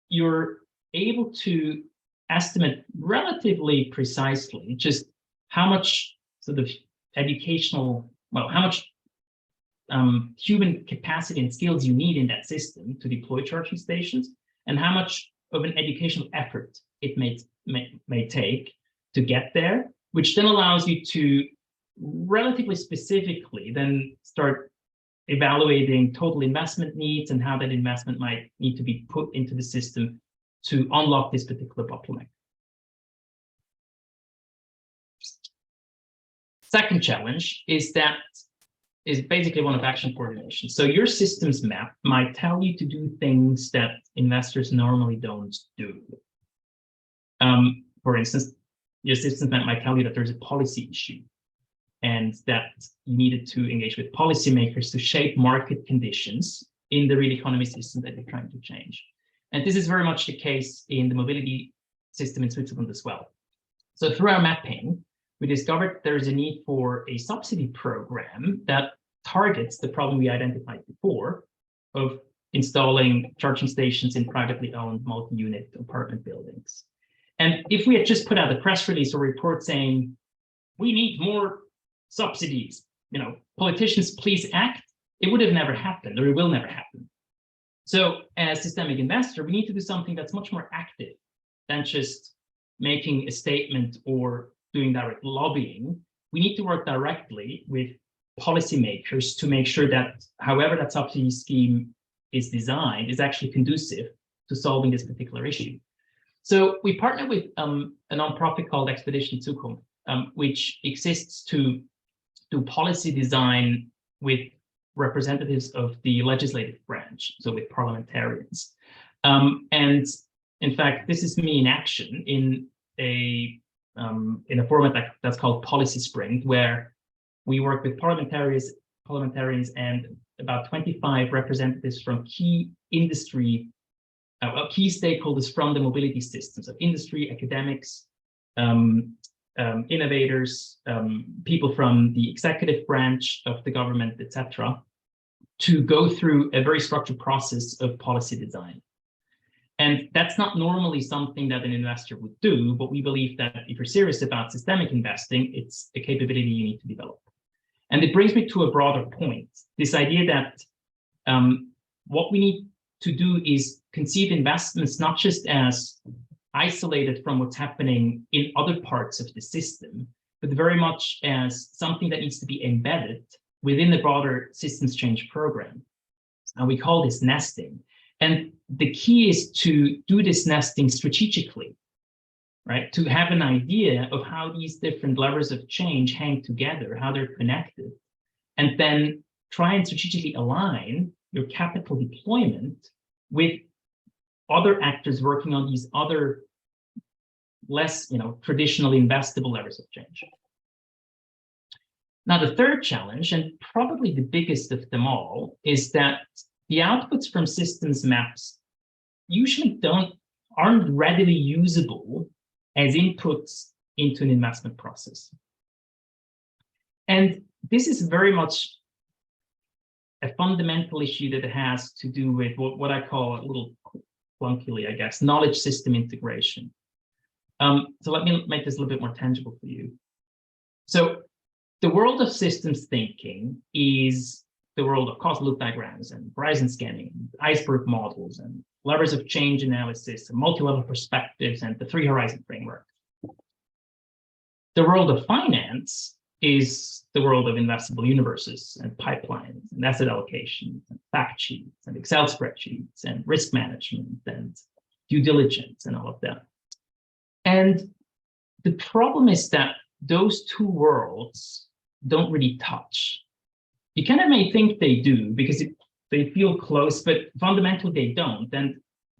you're able to estimate relatively precisely just how much sort of educational, well, how much human capacity and skills you need in that system to deploy charging stations, and how much of an educational effort it may take to get there, which then allows you to relatively specifically then start evaluating total investment needs and how that investment might need to be put into the system to unlock this particular bottleneck. Second challenge is basically one of action coordination. So your systems map might tell you to do things that investors normally don't do. For instance, your systems map might tell you that there's a policy issue and that you needed to engage with policymakers to shape market conditions in the real economy system that you're trying to change. And this is very much the case in the mobility system in Switzerland as well. So through our mapping, we discovered there is a need for a subsidy program that targets the problem we identified before of installing charging stations in privately owned multi-unit apartment buildings. And if we had just put out a press release or report saying, we need more subsidies, politicians please act, it would have never happened, or it will never happen. So as a systemic investor, we need to do something that's much more active than just making a statement or doing direct lobbying. We need to work directly with policymakers to make sure that however that subsidy scheme is designed is actually conducive to solving this particular issue. So we partner with a nonprofit called Expedition Zukunft, which exists to do policy design with representatives of the legislative branch, so with parliamentarians. And in fact, this is me in action in a format that's called Policy Sprint, where we work with parliamentarians and about 25 representatives from key industry, key stakeholders from the mobility systems of industry, academics, innovators, people from the executive branch of the government, etc., to go through a very structured process of policy design. And that's not normally something that an investor would do, but we believe that if you're serious about systemic investing, it's a capability you need to develop. And it brings me to a broader point, this idea that what we need to do is conceive investments not just as isolated from what's happening in other parts of the system, but very much as something that needs to be embedded within the broader systems change program. And we call this nesting. And the key is to do this nesting strategically, right? To have an idea of how these different levers of change hang together, how they're connected, and then try and strategically align your capital deployment with other actors working on these other less, traditionally investable levers of change. Now, the third challenge, and probably the biggest of them all, is that the outputs from systems maps usually aren't readily usable as inputs into an investment process. And this is very much a fundamental issue that has to do with what I call, a little clunkily, I guess, knowledge system integration. So let me make this a little bit more tangible for you. So the world of systems thinking is the world of causal loop diagrams and horizon scanning, iceberg models, and levers of change analysis, and multi-level perspectives, and the three horizon framework. The world of finance is the world of investable universes and pipelines and asset allocations and fact sheets and Excel spreadsheets and risk management and due diligence and all of that. And the problem is that those two worlds don't really touch. You kind of may think they do because they feel close, but fundamentally they don't. And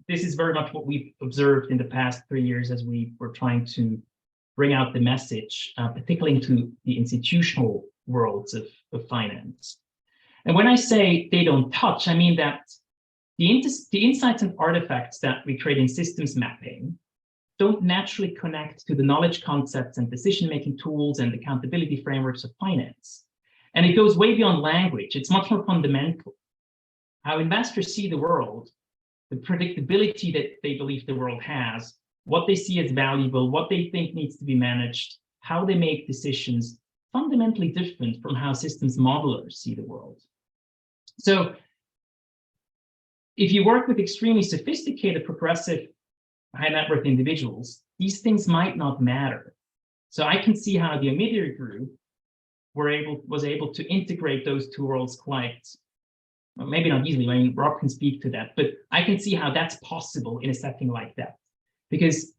this is very much what we've observed in the past 3 years as we were trying to bring out the message, particularly into the institutional worlds of finance. And when I say they don't touch, I mean that the insights and artifacts that we create in systems mapping don't naturally connect to the knowledge concepts and decision-making tools and accountability frameworks of finance. And it goes way beyond language. It's much more fundamental. How investors see the world, the predictability that they believe the world has, what they see as valuable, what they think needs to be managed, how they make decisions, fundamentally different from how systems modelers see the world. So if you work with extremely sophisticated, progressive, high net worth individuals, these things might not matter. So I can see how the Omidyar group was able to integrate those two worlds quite, well, maybe not easily. I mean, Rob can speak to that, but I can see how that's possible in a setting like that. Because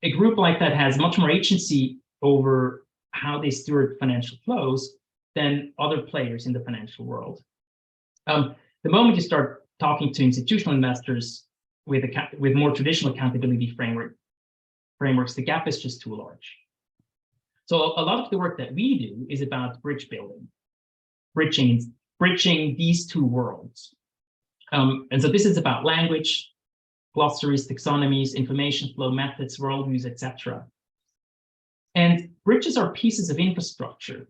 a group like that has much more agency over how they steward financial flows than other players in the financial world. The moment you start talking to institutional investors with more traditional accountability frameworks, the gap is just too large. So a lot of the work that we do is about bridge building, bridging these two worlds. And so this is about language, glossaries, taxonomies, information flow methods, worldviews, etc. And bridges are pieces of infrastructure.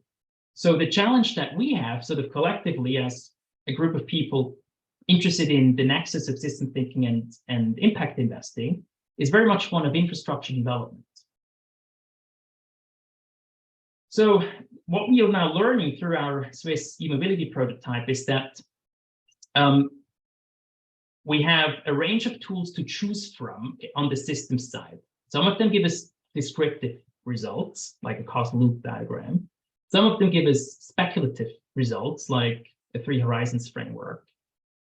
So the challenge that we have sort of collectively as a group of people interested in the nexus of system thinking and impact investing is very much one of infrastructure development. So what we are now learning through our Swiss e-mobility prototype is that we have a range of tools to choose from on the system side. Some of them give us descriptive results, like a causal loop diagram. Some of them give us speculative results, like a three horizons framework.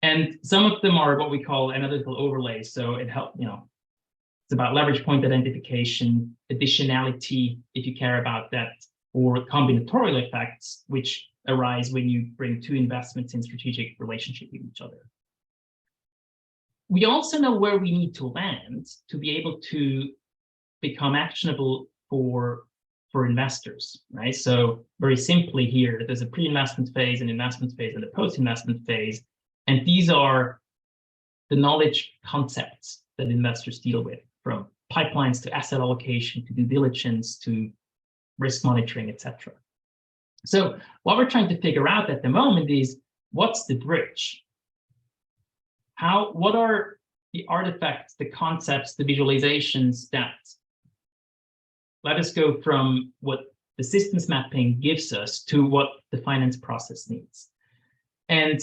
And some of them are what we call analytical overlays. So it helps, it's about leverage point identification, additionality, if you care about that, or combinatorial effects, which arise when you bring two investments in strategic relationship with each other. We also know where we need to land to be able to become actionable for investors, right? So very simply here, there's a pre-investment phase, an investment phase, and a post-investment phase. And these are the knowledge concepts that investors deal with, from pipelines to asset allocation, to due diligence, to risk monitoring, etc. So what we're trying to figure out at the moment is, what's the bridge? What are the artifacts, the concepts, the visualizations that let us go from what the systems mapping gives us to what the finance process needs. And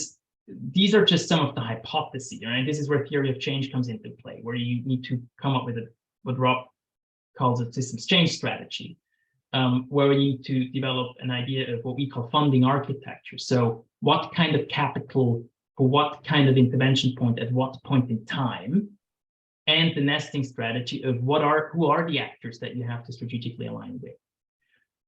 these are just some of the hypotheses, right? This is where theory of change comes into play, where you need to come up with what Rob calls a systems change strategy, where we need to develop an idea of what we call funding architecture. So what kind of capital for what kind of intervention point at what point in time, and the nesting strategy of who are the actors that you have to strategically align with.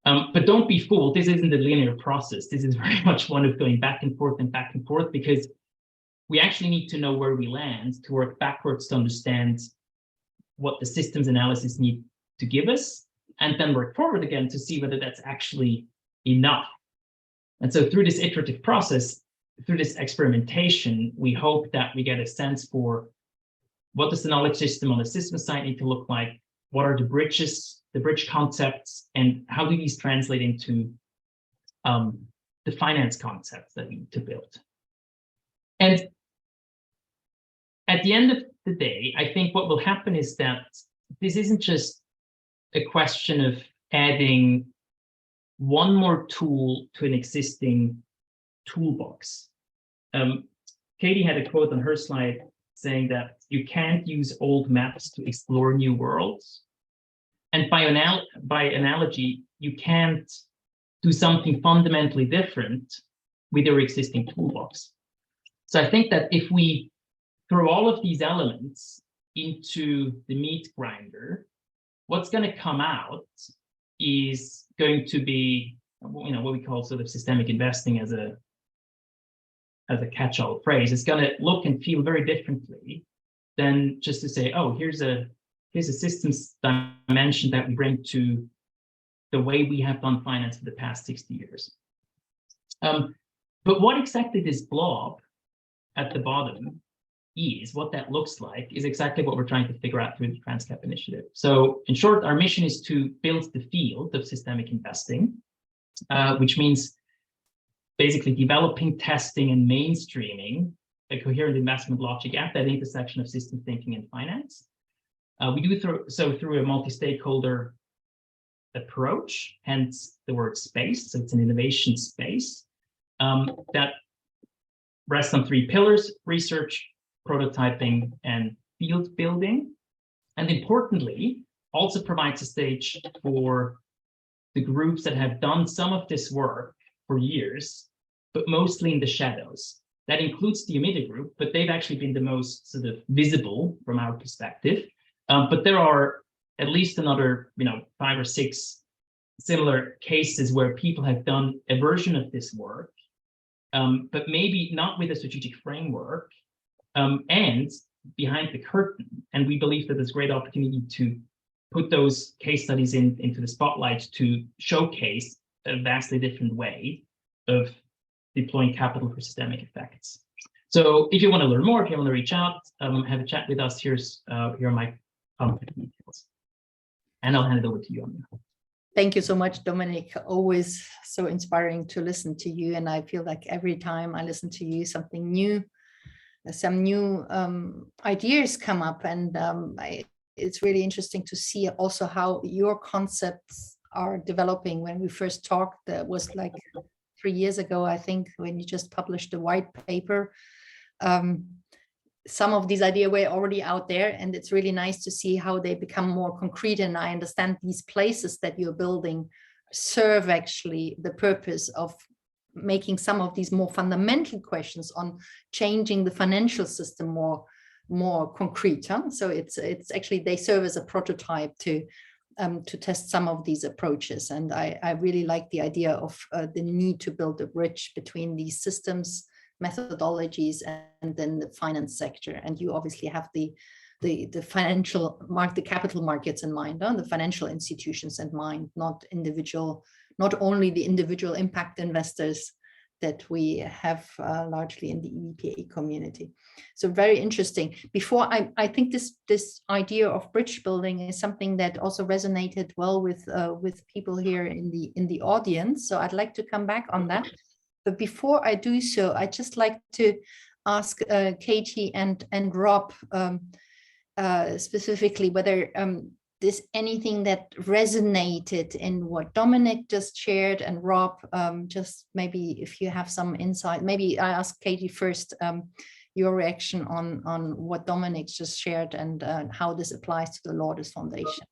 But don't be fooled, this isn't a linear process. This is very much one of going back and forth, because we actually need to know where we land to work backwards to understand what the systems analysis need to give us, and then work forward again to see whether that's actually enough. And so through this iterative process, through this experimentation, we hope that we get a sense for what does the knowledge system on the system side need to look like, what are the bridges, the bridge concepts, and how do these translate into the finance concepts that we need to build. And at the end of the day, I think what will happen is that this isn't just a question of adding one more tool to an existing toolbox. Katie had a quote on her slide saying that you can't use old maps to explore new worlds. And by analogy, you can't do something fundamentally different with your existing toolbox. So I think that if we throw all of these elements into the meat grinder, what's going to come out is going to be, what we call sort of systemic investing as a catch-all phrase. It's going to look and feel very differently than just to say, oh, here's a systems dimension that we bring to the way we have done finance for the past 60 years. But what exactly this blob at the bottom is, what that looks like, is exactly what we're trying to figure out through the TransCap initiative. So in short, our mission is to build the field of systemic investing, which means basically developing, testing, and mainstreaming a coherent investment logic at that intersection of system thinking and finance. We do so through a multi-stakeholder approach, hence the word space. So it's an innovation space that rests on 3 pillars: research, prototyping, and field building. And importantly, also provides a stage for the groups that have done some of this work for years, but mostly in the shadows. That includes the Umida group, but they've actually been the most sort of visible from our perspective. But there are at least another, 5 or 6 similar cases where people have done a version of this work, but maybe not with a strategic framework, and behind the curtain. And we believe that there's great opportunity to put those case studies into the spotlight to showcase a vastly different way of deploying capital for systemic effects. So if you want to learn more, if you want to reach out, have a chat with us, here are my contact details. And I'll hand it over to you, Anja. Thank you so much, Dominic. Always so inspiring to listen to you. And I feel like every time I listen to you, something new, some new ideas come up. And it's really interesting to see also how your concepts are developing. When we first talked, that was like 3 years ago, I think, when you just published the white paper. Some of these ideas were already out there, and it's really nice to see how they become more concrete. And I understand these places that you're building serve actually the purpose of making some of these more fundamental questions on changing the financial system more concrete. So it's actually, they serve as a prototype to test some of these approaches. And I really like the idea of the need to build a bridge between these systems, methodologies, and then the finance sector. And you obviously have the financial the capital markets in mind, the financial institutions in mind, not only the individual impact investors that we have largely in the EVPA community. So very interesting. Before I think this idea of bridge building is something that also resonated well with people here in the audience. So I'd like to come back on that. But before I do so, I'd just like to ask Katie and Rob specifically whether there's anything that resonated in what Dominic just shared, and Rob, just maybe if you have some insight. Maybe I ask Katie first, your reaction on what Dominic just shared and how this applies to the Lourdes Foundation.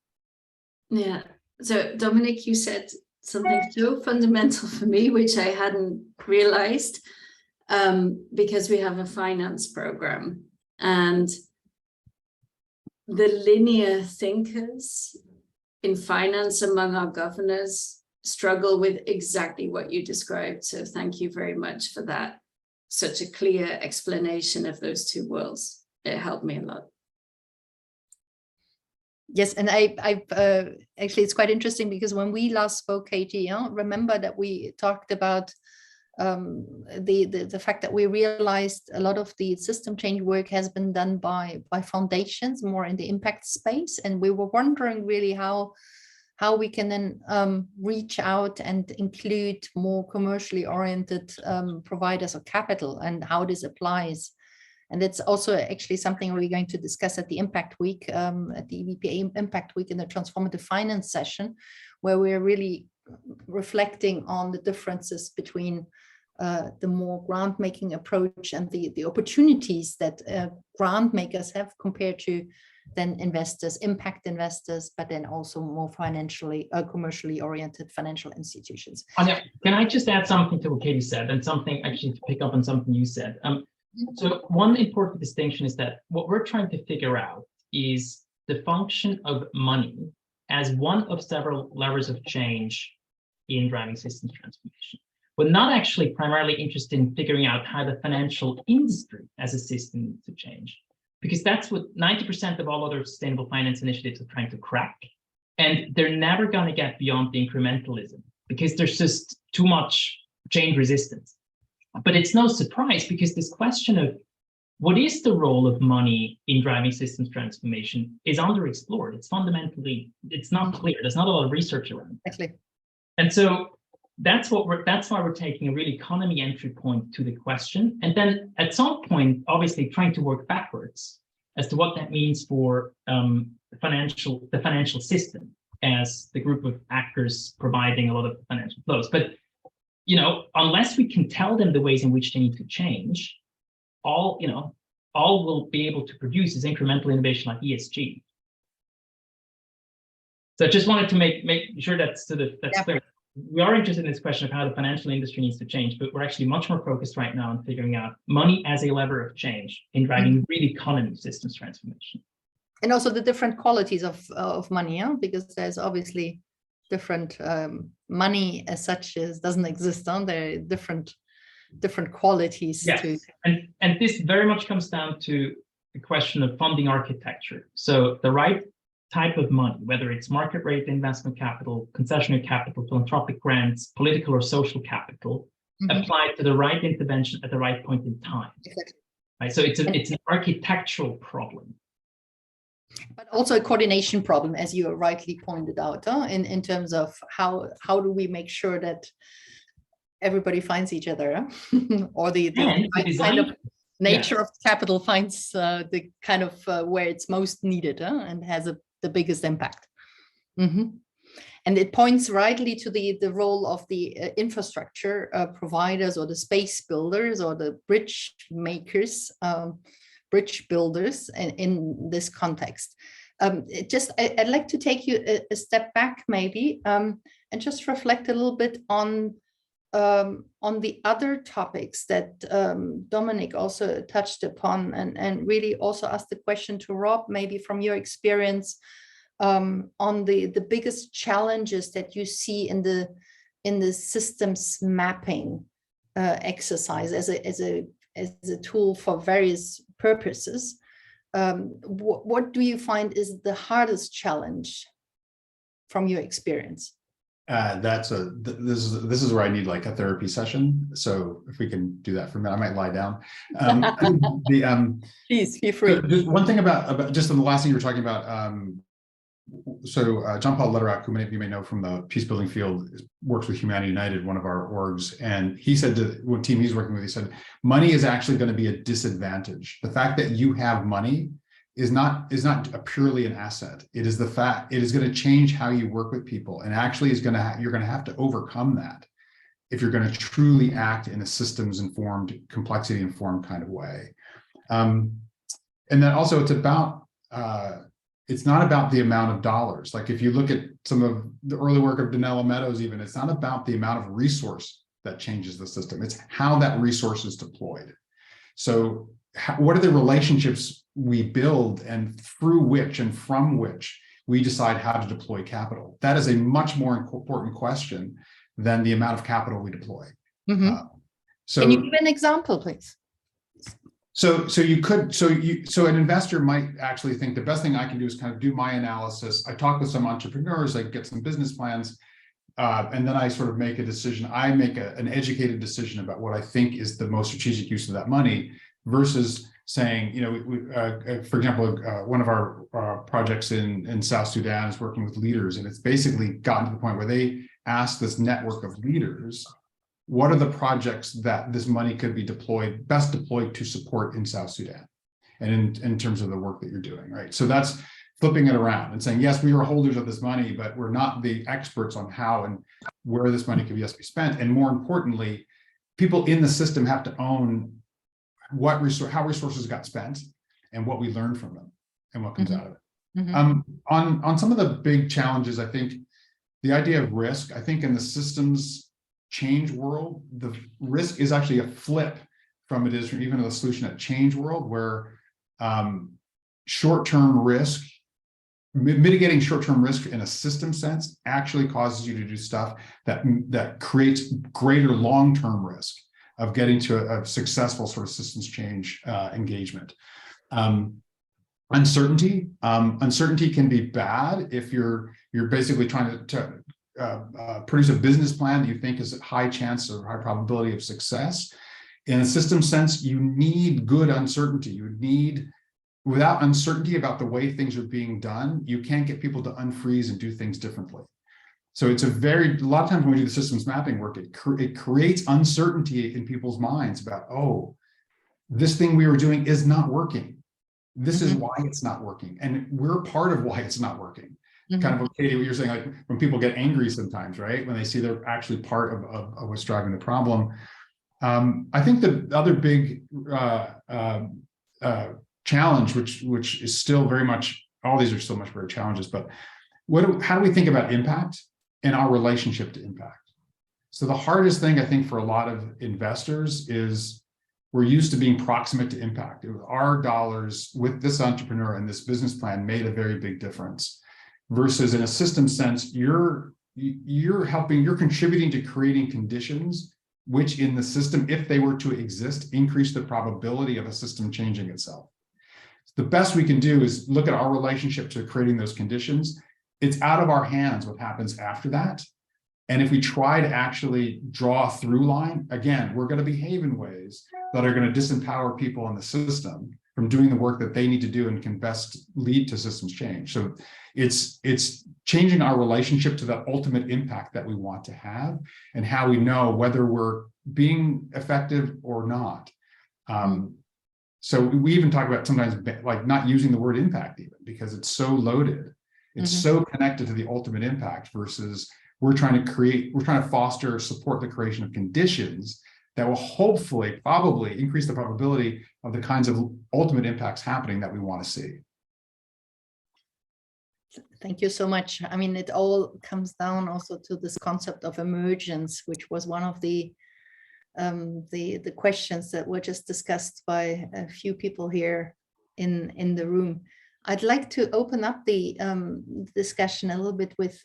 Yeah, so Dominic, you said something so fundamental for me, which I hadn't realized, because we have a finance program, and the linear thinkers in finance among our governors struggle with exactly what you described. So thank you very much for that. Such a clear explanation of those two worlds. It helped me a lot. Yes, and I actually, it's quite interesting because when we last spoke, Katie, remember that we talked about the fact that we realized a lot of the system change work has been done by foundations more in the impact space, and we were wondering really how we can then reach out and include more commercially oriented providers of capital, and how this applies. And it's also actually something we're going to discuss at the Impact Week, at the EBPA Impact Week in the Transformative Finance session, where we're really reflecting on the differences between the more grant-making approach and the opportunities that grant makers have compared to then investors, impact investors, but then also more financially, commercially oriented financial institutions. Anja, can I just add something to what Katie said, and something actually to pick up on something you said? So one important distinction is that what we're trying to figure out is the function of money as one of several levers of change in driving systems transformation. We're not actually primarily interested in figuring out how the financial industry as a system needs to change, because that's what 90% of all other sustainable finance initiatives are trying to crack. And they're never going to get beyond the incrementalism because there's just too much change resistance. But it's no surprise, because this question of what is the role of money in driving systems transformation is underexplored. It's fundamentally, it's not clear. There's not a lot of research around it. Exactly. And so that's why we're taking a real economy entry point to the question. And then at some point, obviously trying to work backwards as to what that means for the financial system as the group of actors providing a lot of financial flows. But unless we can tell them the ways in which they need to change, all we'll be able to produce is incremental innovation like ESG. So I just wanted to make sure that's clear. We are interested in this question of how the financial industry needs to change, but we're actually much more focused right now on figuring out money as a lever of change in driving real economy systems transformation. And also the different qualities of money, because there's obviously different money as such doesn't exist. There are different qualities. Yes. And this very much comes down to the question of funding architecture. So the right type of money, whether it's market rate investment capital, concessionary capital, philanthropic grants, political or social capital, applied to the right intervention at the right point in time. Exactly. Right. So it's an architectural problem. But also a coordination problem, as you rightly pointed out, in terms of how do we make sure that everybody finds each other, or the kind of nature of capital finds the kind of where it's most needed and has the biggest impact. And it points rightly to the role of the infrastructure providers, or the space builders, or the bridge makers, bridge builders in this context. I'd like to take you a step back maybe, and just reflect a little bit on the other topics that Dominic also touched upon, and really also ask the question to Rob, maybe from your experience, on the biggest challenges that you see in the systems mapping exercise as a tool for various purposes. What do you find is the hardest challenge from your experience? This is where I need like a therapy session. So if we can do that for a minute, I might lie down. Please feel free. Just one thing about just the last thing you were talking about, John Paul Lederach, who many of you may know from the peace building field, works with Humanity United, one of our orgs, and he said to what team he's working with, he said, money is actually going to be a disadvantage. The fact that you have money is not purely an asset. It is the fact it is going to change how you work with people, and actually is going to you're going to have to overcome that if you're going to truly act in a systems informed, complexity informed kind of way. And then also it's about it's not about the amount of dollars. Like if you look at some of the early work of Donella Meadows, even, it's not about the amount of resource that changes the system. It's how that resource is deployed. So what are the relationships we build and through which and from which we decide how to deploy capital? That is a much more important question than the amount of capital we deploy. Mhm. So Can you give an example, please? So an investor might actually think the best thing I can do is kind of do my analysis. I talk with some entrepreneurs, I get some business plans, and then I sort of make a decision. I make an educated decision about what I think is the most strategic use of that money versus saying, you know, for example, one of our projects in South Sudan is working with leaders, and it's basically gotten to the point where they ask this network of leaders, what are the projects that this money could be best deployed to support in South Sudan? And in terms of the work that you're doing, right? So that's flipping it around and saying, yes, we are holders of this money, but we're not the experts on how and where this money could be spent. And more importantly, people in the system have to own how resources got spent and what we learned from them and what comes out of it. Mhm. On some of the big challenges, I think the idea of risk, I think in the systems change world, the risk is actually a flip from it is from even the solution at change world, where short-term risk, mitigating short-term risk in a system sense actually causes you to do stuff that creates greater long-term risk of getting to a successful sort of systems change engagement. Uncertainty can be bad if you're basically trying to produce a business plan that you think is a high chance or high probability of success. In a system sense, you need good uncertainty. Without uncertainty about the way things are being done, you can't get people to unfreeze and do things differently. So it's a lot of times when we do the systems mapping work, it creates uncertainty in people's minds about, oh, this thing we were doing is not working. This is why it's not working. And we're part of why it's not working. Kind of okay, what you're saying, like when people get angry sometimes, right? When they see they're actually part of what's driving the problem. I think the other big challenge, which is still very much, all these are still much bigger challenges, but how do we think about impact and our relationship to impact? So the hardest thing I think for a lot of investors is we're used to being proximate to impact. Our dollars with this entrepreneur and this business plan made a very big difference. Versus in a system sense, you're contributing to creating conditions which in the system, if they were to exist, increase the probability of a system changing itself. The best we can do is look at our relationship to creating those conditions. It's out of our hands what happens after that. And if we try to actually draw a through line, again, we're going to behave in ways that are going to disempower people in the system from doing the work that they need to do and can best lead to systems change. So it's changing our relationship to the ultimate impact that we want to have and how we know whether we're being effective or not. So we even talk about sometimes like not using the word impact even because it's so loaded. It's so connected to the ultimate impact versus we're trying to foster, support the creation of conditions that will hopefully, probably increase the probability of the kinds of ultimate impacts happening that we want to see. Thank you so much. I mean, it all comes down also to this concept of emergence, which was one of the questions that were just discussed by a few people here in the room. I'd like to open up the discussion a little bit with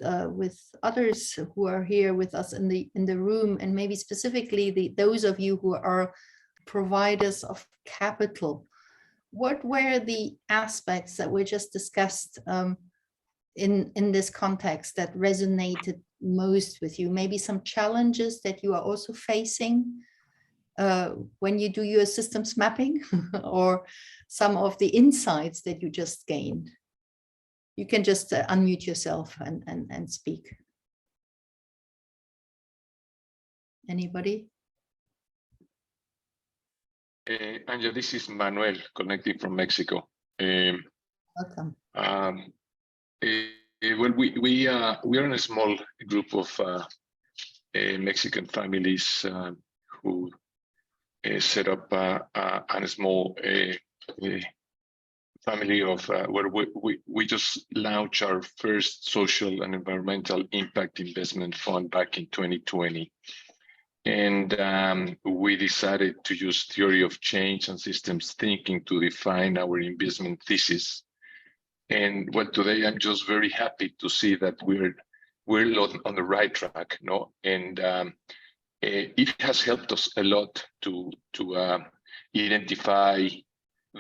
others who are here with us in the room, and maybe specifically those of you who are providers of capital. What were the aspects that were just discussed in this context that resonated most with you? Maybe some challenges that you are also facing when you do your systems mapping, or some of the insights that you just gained? You can just unmute yourself and speak. Anybody? Anja, this is Manuel connecting from Mexico. Welcome. Well, we are in a small group of Mexican families who set up a small family of where we just launched our first social and environmental impact investment fund back in 2020. And we decided to use theory of change and systems thinking to define our investment thesis. And well, today I'm just very happy to see that we're on the right track, no? And it has helped us a lot to identify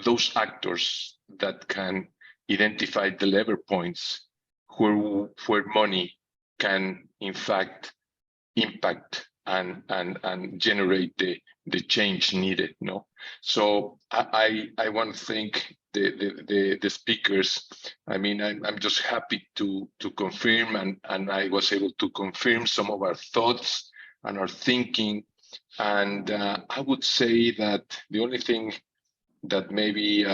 those actors that can identify the lever points where money can in fact impact and generate the change needed, no? So I want to thank the speakers. I mean, I'm just happy to confirm, and I was able to confirm some of our thoughts and our thinking. And I would say that the only thing that maybe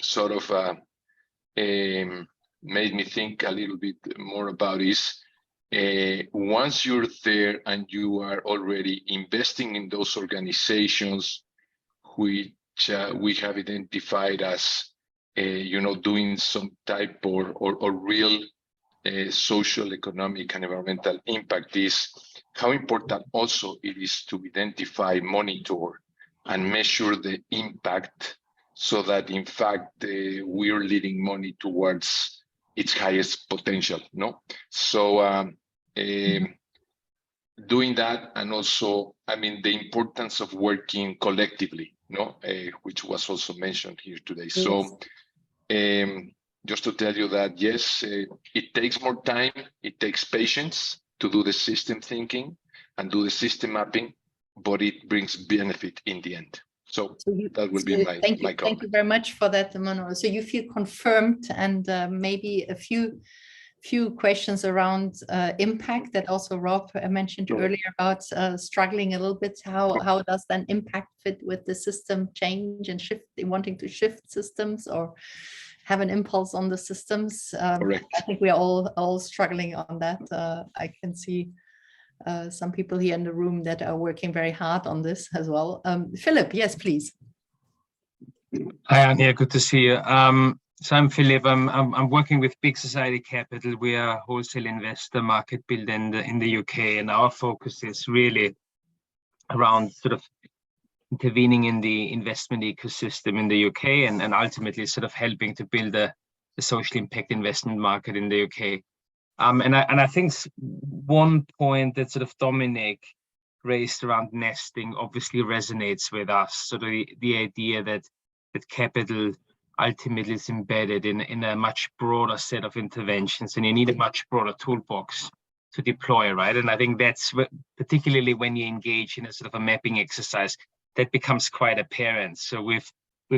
sort of made me think a little bit more about is once you're there and you are already investing in those organizations which we have identified as doing some type or real social, economic, and environmental impact, is how important also it is to identify, monitor, and measure the impact, so that in fact we are leading money towards its highest potential, no? So doing that, and also, I mean, the importance of working collectively, no, which was also mentioned here today. Yes. So just to tell you that, yes, it takes more time, it takes patience to do the system thinking and do the system mapping, but it brings benefit in the end. So that will be my comment. Thank you very much for that, Manuel. So you feel confirmed, and maybe a few questions around impact that also Rob mentioned earlier about struggling a little bit. How does then impact fit with the system change and shift, wanting to shift systems or have an impulse on the systems? Correct. I think we are all struggling on that. I can see some people here in the room that are working very hard on this as well. Philip, yes, please. Hi, Anja, good to see you. So I'm Philip. I'm working with Big Society Capital. We are a wholesale investor market builder in the UK, and our focus is really around sort of intervening in the investment ecosystem in the UK, and ultimately sort of helping to build a social impact investment market in the UK. And I think one point that sort of Dominic raised around nesting obviously resonates with us. Sort of the idea that capital ultimately is embedded in a much broader set of interventions, and you need a much broader toolbox to deploy, right? And I think that's particularly when you engage in a sort of a mapping exercise, that becomes quite apparent. So we've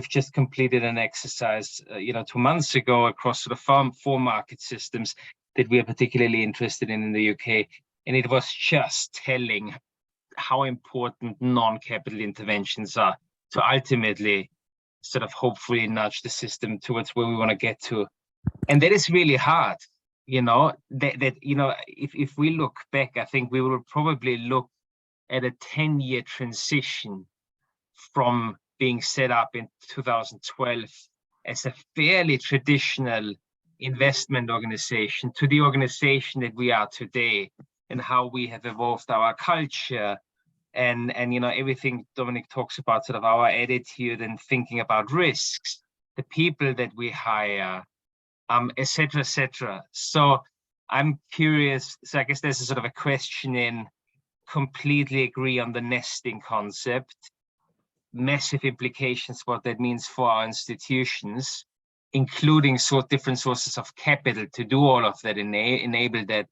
just completed an exercise, 2 months ago across sort of 4 market systems that we are particularly interested in the UK, and it was just telling how important non-capital interventions are to ultimately sort of hopefully nudge the system towards where we want to get to. And that is really hard, if we look back, I think we will probably look at a 10-year transition from being set up in 2012 as a fairly traditional investment organization to the organization that we are today, and how we have evolved our culture and everything Dominic talks about, sort of our attitude and thinking about risks, the people that we hire, et cetera. So I'm curious. So I guess there's a sort of a question in completely agree on the nesting concept, massive implications, what that means for our institutions, including different sources of capital to do all of that, enable that.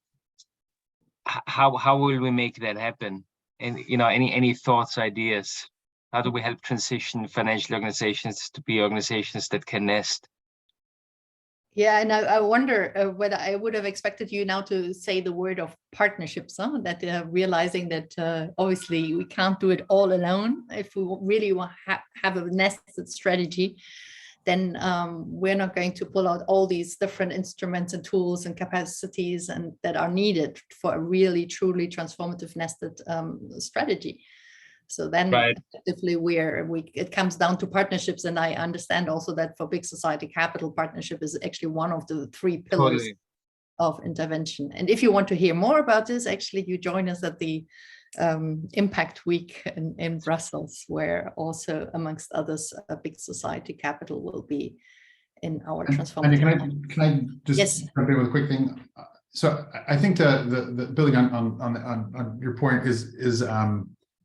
How will we make that happen? And any thoughts, ideas? How do we help transition financial organizations to be organizations that can nest? Yeah, and I wonder whether I would have expected you now to say the word of partnerships, huh? That realizing that obviously we can't do it all alone. If we really want have a nested strategy, then we're not going to pull out all these different instruments and tools and capacities and that are needed for a really truly transformative nested strategy. So then Right. effectively it comes down to partnerships. And I understand also that for Big Society Capital, partnership is actually one of the 3 pillars Totally. of intervention. And if you want to hear more about this, actually you join us at the Impact Week in Brussels, where also amongst others, Big Society Capital will be in our Andy, transformative. can I just Yes. jump in with a quick thing? So I think the building on your point is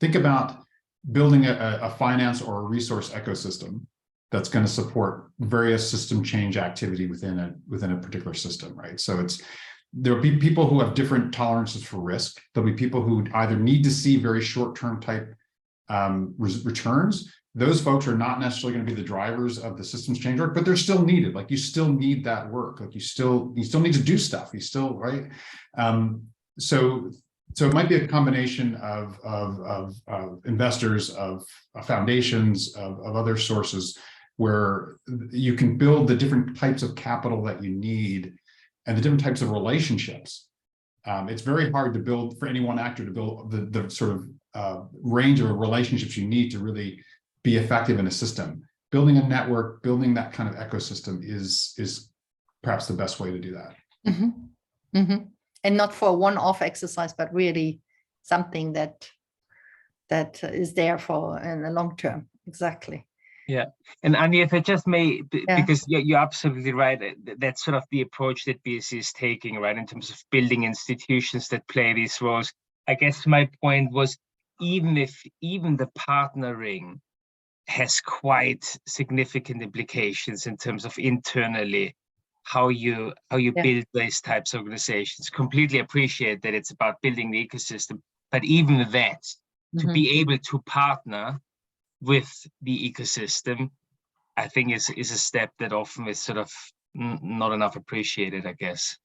think about building a finance or a resource ecosystem that's going to support various system change activity within a particular system, right? So there'll be people who have different tolerances for risk. There'll be people who either need to see very short-term type returns. Those folks are not necessarily going to be the drivers of the systems change work, but they're still needed. Like you still need that work. Like you still need to do stuff. You still, right? So it might be a combination of investors, of foundations, of other sources, where you can build the different types of capital that you need and the different types of relationships. It's very hard to build for any one actor to build the sort of range of relationships you need to really be effective in a system. Building a network, building that kind of ecosystem is perhaps the best way to do that. Mm-hmm. Mm-hmm. And not for a one-off exercise, but really something that is there for in the long term. Exactly. Yeah, and Andy, if I just may, because you're absolutely right. That's sort of the approach that BSC is taking, right, in terms of building institutions that play these roles. I guess my point was, even the partnering has quite significant implications in terms of internally how you build these types of organizations. Completely appreciate that it's about building the ecosystem, but even that, to be able to partner with the ecosystem, I think is a step that often is sort of not enough appreciated, I guess.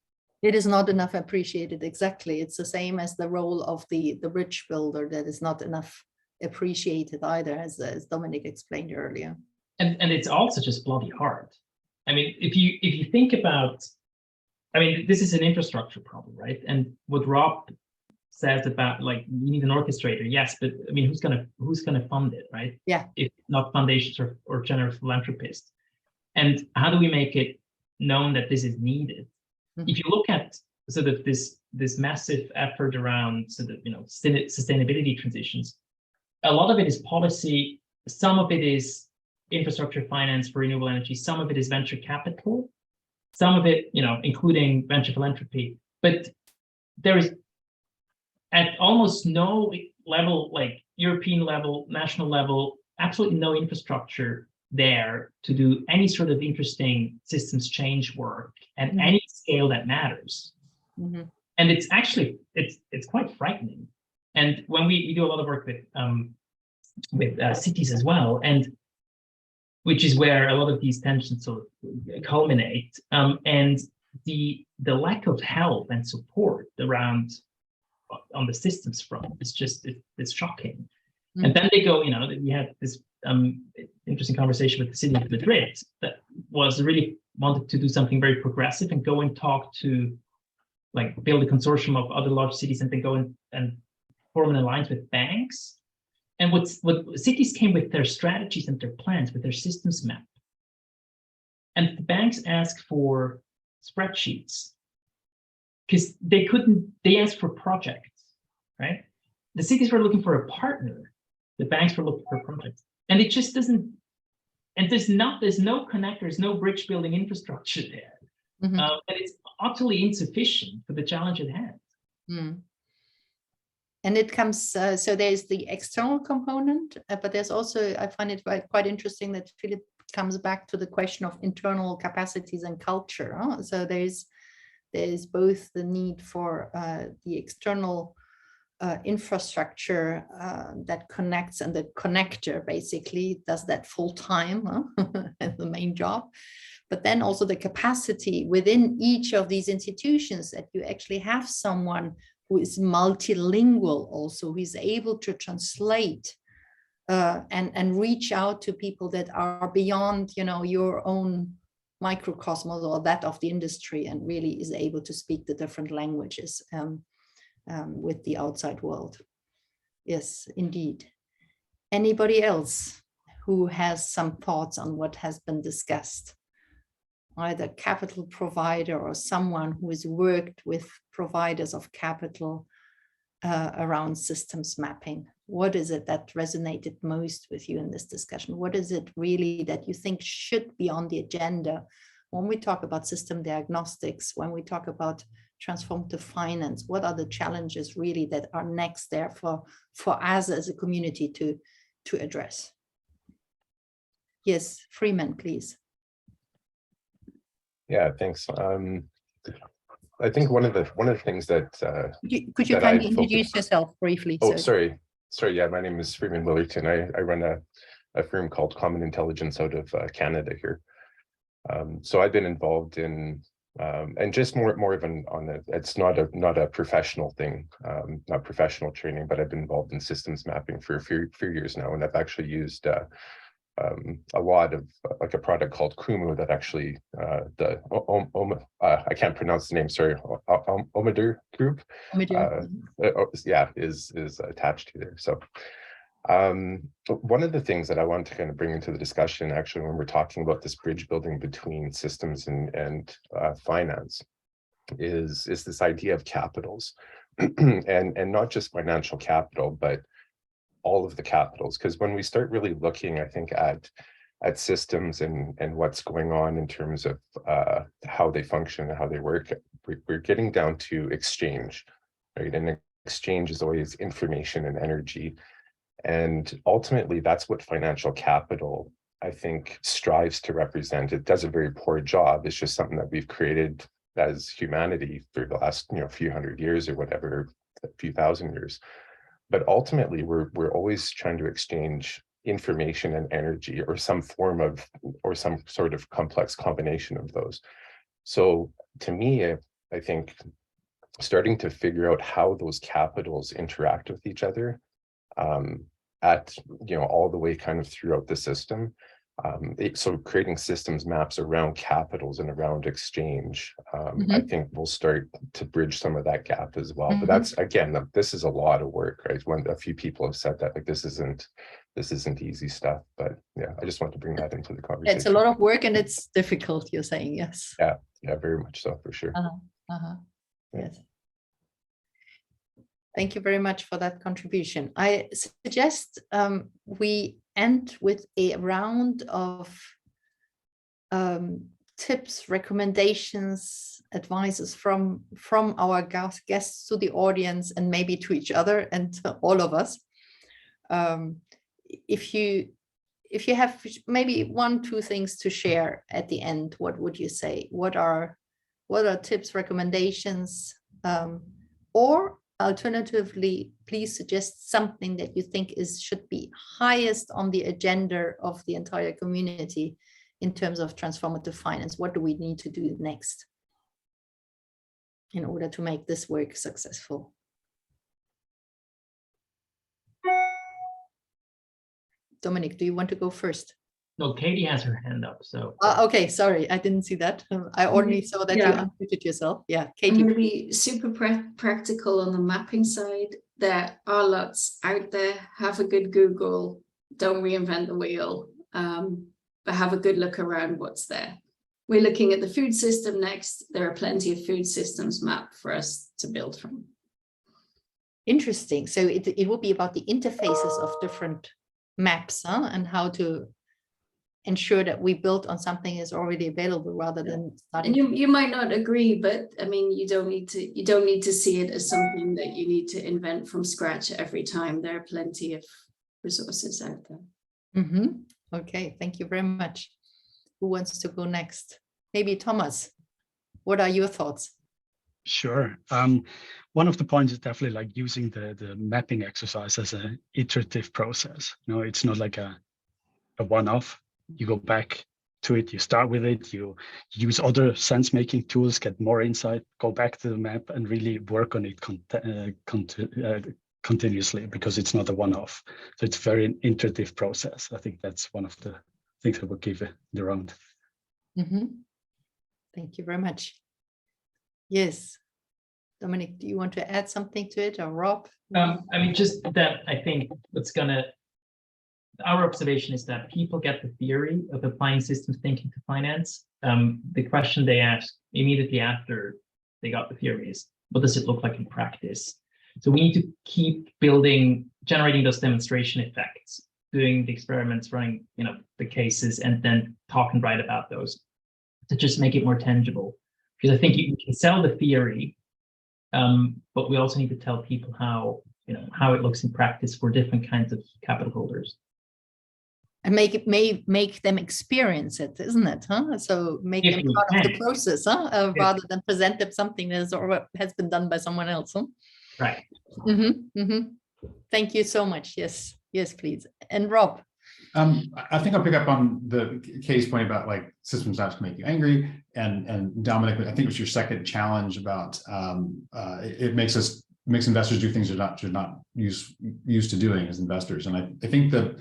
It is not enough appreciated, exactly. It's the same as the role of the bridge builder that is not enough appreciated either, as Dominic explained earlier. And it's also just bloody hard. I mean, if you think about, I mean, this is an infrastructure problem, right? And what Rob says about, like, you need an orchestrator, yes, but I mean, who's gonna fund it, right? Yeah. If not foundations or general philanthropists. And how do we make it known that this is needed? If you look at sort of this massive effort around sort of, you know, sustainability transitions, a lot of it is policy, some of it is infrastructure finance for renewable energy, some of it is venture capital, some of it, you know, including venture philanthropy. But there is at almost no level, like European level, national level, absolutely no infrastructure there to do any sort of interesting systems change work at any scale that matters. And it's actually, it's quite frightening. And when we do a lot of work with cities as well, and which is where a lot of these tensions sort of culminate, and the lack of help and support around on the systems front is just, it's shocking. And then they go, you know, we had this interesting conversation with the city of Madrid that was really wanted to do something very progressive and go and talk to, like, build a consortium of other large cities, and then go and form an alliance with banks. And what cities came with their strategies and their plans, with their systems map. And the banks asked for spreadsheets because they asked for projects, right? The cities were looking for a partner. The banks were looking for projects. And it just doesn't, and there's no connector, there's no bridge building infrastructure there. And it's utterly insufficient for the challenge at hand. And it comes, so there's the external component, but there's also, I find it quite interesting that Philip comes back to the question of internal capacities and culture. So there's both the need for the external infrastructure that connects, and the connector basically does that full time as the main job. but then also the capacity within each of these institutions that you actually have someone who is multilingual also, who is able to translate and reach out to people that are beyond, you know, your own microcosmos or that of the industry, and really is able to speak the different languages with the outside world. Yes, indeed. Anybody else who has some thoughts on what has been discussed? Either capital provider or someone who has worked with providers of capital around systems mapping. What is it that resonated most with you in this discussion? What is it really that you think should be on the agenda when we talk about system diagnostics, when we talk about transformative finance? What are the challenges really that are next there for us as a community to address? Yes, Freeman, please. Yeah, thanks. I think one of the things that could you kindly introduce yourself briefly? Oh, sorry. Yeah, my name is Freeman Willerton. I run a firm called Common Intelligence out of Canada here. So I've been involved in and just more of it's not a professional thing, not professional training, but I've been involved in systems mapping for a few years now, and I've actually used a lot of like a product called Kumu that actually I can't pronounce the name, sorry, Omidyar Group, is attached to there. So one of the things that I want to kind of bring into the discussion, actually, when we're talking about this bridge building between systems and finance, is this idea of capitals, and not just financial capital, but all of the capitals. Because when we start really looking, I think, at systems and what's going on in terms of how they function and how they work, we're getting down to exchange, right? And exchange is always information and energy. And ultimately, that's what financial capital, I think, strives to represent. It does a very poor job. It's just something that we've created as humanity for the last, few hundred years or whatever, a few thousand years. But ultimately, we're always trying to exchange information and energy, or some form of, or some sort of complex combination of those. So to me, I think starting to figure out how those capitals interact with each other, at all the way kind of throughout the system. So creating systems maps around capitals and around exchange, I think we'll start to bridge some of that gap as well. But that's, again, this is a lot of work, right? When a few people have said that, like, this isn't easy stuff. But yeah, I just want to bring that into the conversation. It's a lot of work and it's difficult, you're saying, yes. Yeah, very much so, for sure. Yes. Thank you very much for that contribution. I suggest we end with a round of tips, recommendations, advices from our guests to the audience, and maybe to each other and to all of us. If you have maybe 1-2 things to share at the end, what would you say? What are tips, recommendations, or alternatively, please suggest something that you think should be highest on the agenda of the entire community in terms of transformative finance. What do we need to do next in order to make this work successful? Dominic, do you want to go first? No, Katie has her hand up, so. Okay, sorry, I didn't see that. I only saw that you unmuted yourself. Yeah, Katie. I'm going to be super practical on the mapping side. There are lots out there. Have a good Google. Don't reinvent the wheel, but have a good look around what's there. We're looking at the food system next. There are plenty of food systems mapped for us to build from. Interesting. So it will be about the interfaces of different maps, and how to ensure that we build on something is already available rather than starting. And you might not agree, but I mean, you don't need to see it as something that you need to invent from scratch every time. There are plenty of resources out there. Okay, thank you very much. Who wants to go next? Maybe Thomas. What are your thoughts? Sure. One of the points is definitely like using the mapping exercise as an iterative process. It's not like a one-off. You go back to it. You start with it, you use other sense-making tools, get more insight, go back to the map and really work on it continuously, because it's not a one-off. So it's a very iterative process. I think that's one of the things I would give the round. Thank you very much. Yes. Dominic, do you want to add something to it, or Rob? I mean, just that I think our observation is that people get the theory of applying systems thinking to finance. The question they asked immediately after they got the theory is, what does it look like in practice? So we need to keep generating those demonstration effects, doing the experiments, running, the cases, and then talk and write about those to just make it more tangible. Because I think you can sell the theory, but we also need to tell people how it looks in practice for different kinds of capital holders. And make them experience it, isn't it? So make them part of the process, rather than present them something that has been done by someone else. Right. Thank you so much. Yes, please. And Rob. I think I'll pick up on the case point about like systems not make you angry, and Dominic, I think it was your second challenge about it makes investors do things they're not used to doing as investors. And I think that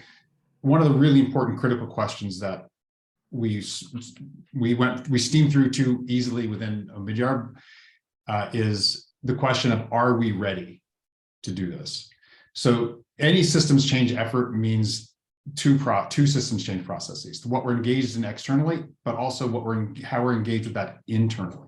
one of the really important critical questions that we steamed through too easily within Omidyar is the question of, are we ready to do this? So any systems change effort means two systems change processes: what we're engaged in externally, but also how we're engaged with that internally.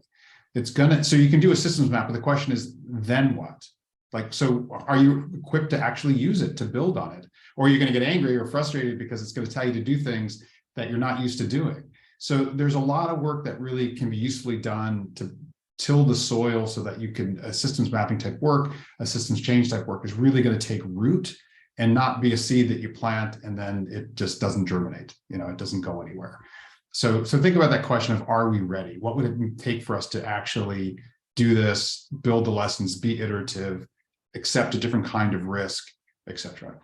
So you can do a systems map, but the question is, then what? Like, so are you equipped to actually use it, to build on it? Or are you going to get angry or frustrated because it's going to tell you to do things that you're not used to doing? So there's a lot of work that really can be usefully done to till the soil so that you can, a systems mapping type work, a systems change type work is really going to take root and not be a seed that you plant and then it just doesn't germinate. It doesn't go anywhere. So think about that question of, are we ready? What would it take for us to actually do this, build the lessons, be iterative, accept a different kind of risk, etc.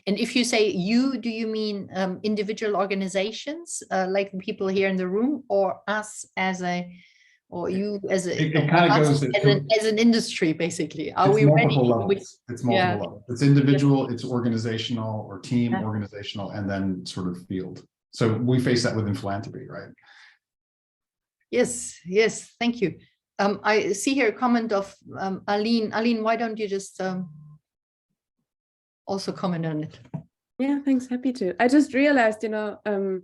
And if you say you, do you mean individual organizations like the people here in the room, or us as you as an industry, basically? Are we ready? It's multiple levels. It's individual, it's organizational or team, organizational, and then sort of field. So we face that within philanthropy, right? Yes, thank you. I see here a comment of Aline. Aline, why don't you just also comment on it? Yeah, thanks. Happy to. I just realized, and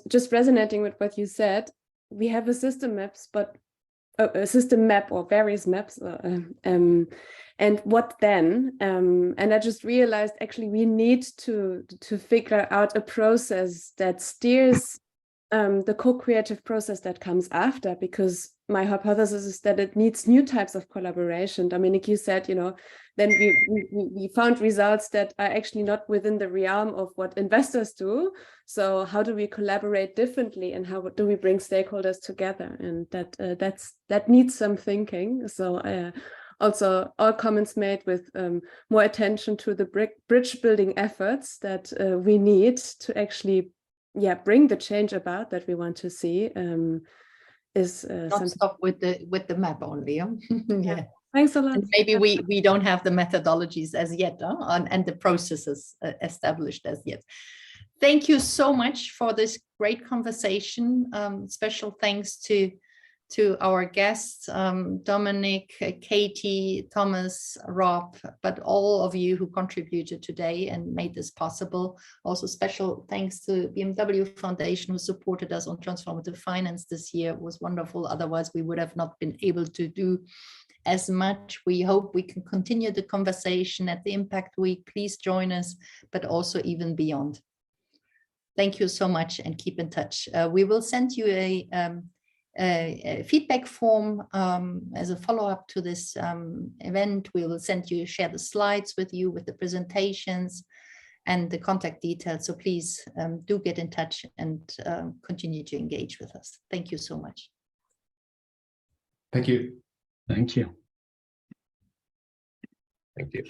just resonating with what you said, we have a system map or various maps, and what then? And I just realized actually we need to figure out a process that steers the co-creative process that comes after, because my hypothesis is that it needs new types of collaboration. Dominic, you said, then we found results that are actually not within the realm of what investors do. So how do we collaborate differently, and how do we bring stakeholders together? And that needs some thinking. So also all comments made with more attention to the bridge building efforts that we need to actually bring the change about that we want to see. Is not stop with the map only. Yeah. Thanks a lot. And maybe we don't have the methodologies as yet, and the processes established as yet. Thank you so much for this great conversation. Special thanks to our guests, Dominic, Katie, Thomas, Rob, but all of you who contributed today and made this possible. Also special thanks to BMW Foundation, who supported us on Transformative Finance this year. It was wonderful. Otherwise, we would have not been able to do as much. We hope we can continue the conversation at the Impact Week. Please join us, but also even beyond. Thank you so much, and keep in touch. We will send you a feedback form as a follow-up to this event. We will share the slides with you, with the presentations and the contact details. So please do get in touch and continue to engage with us. Thank you so much. Thank you. Thank you. Thank you.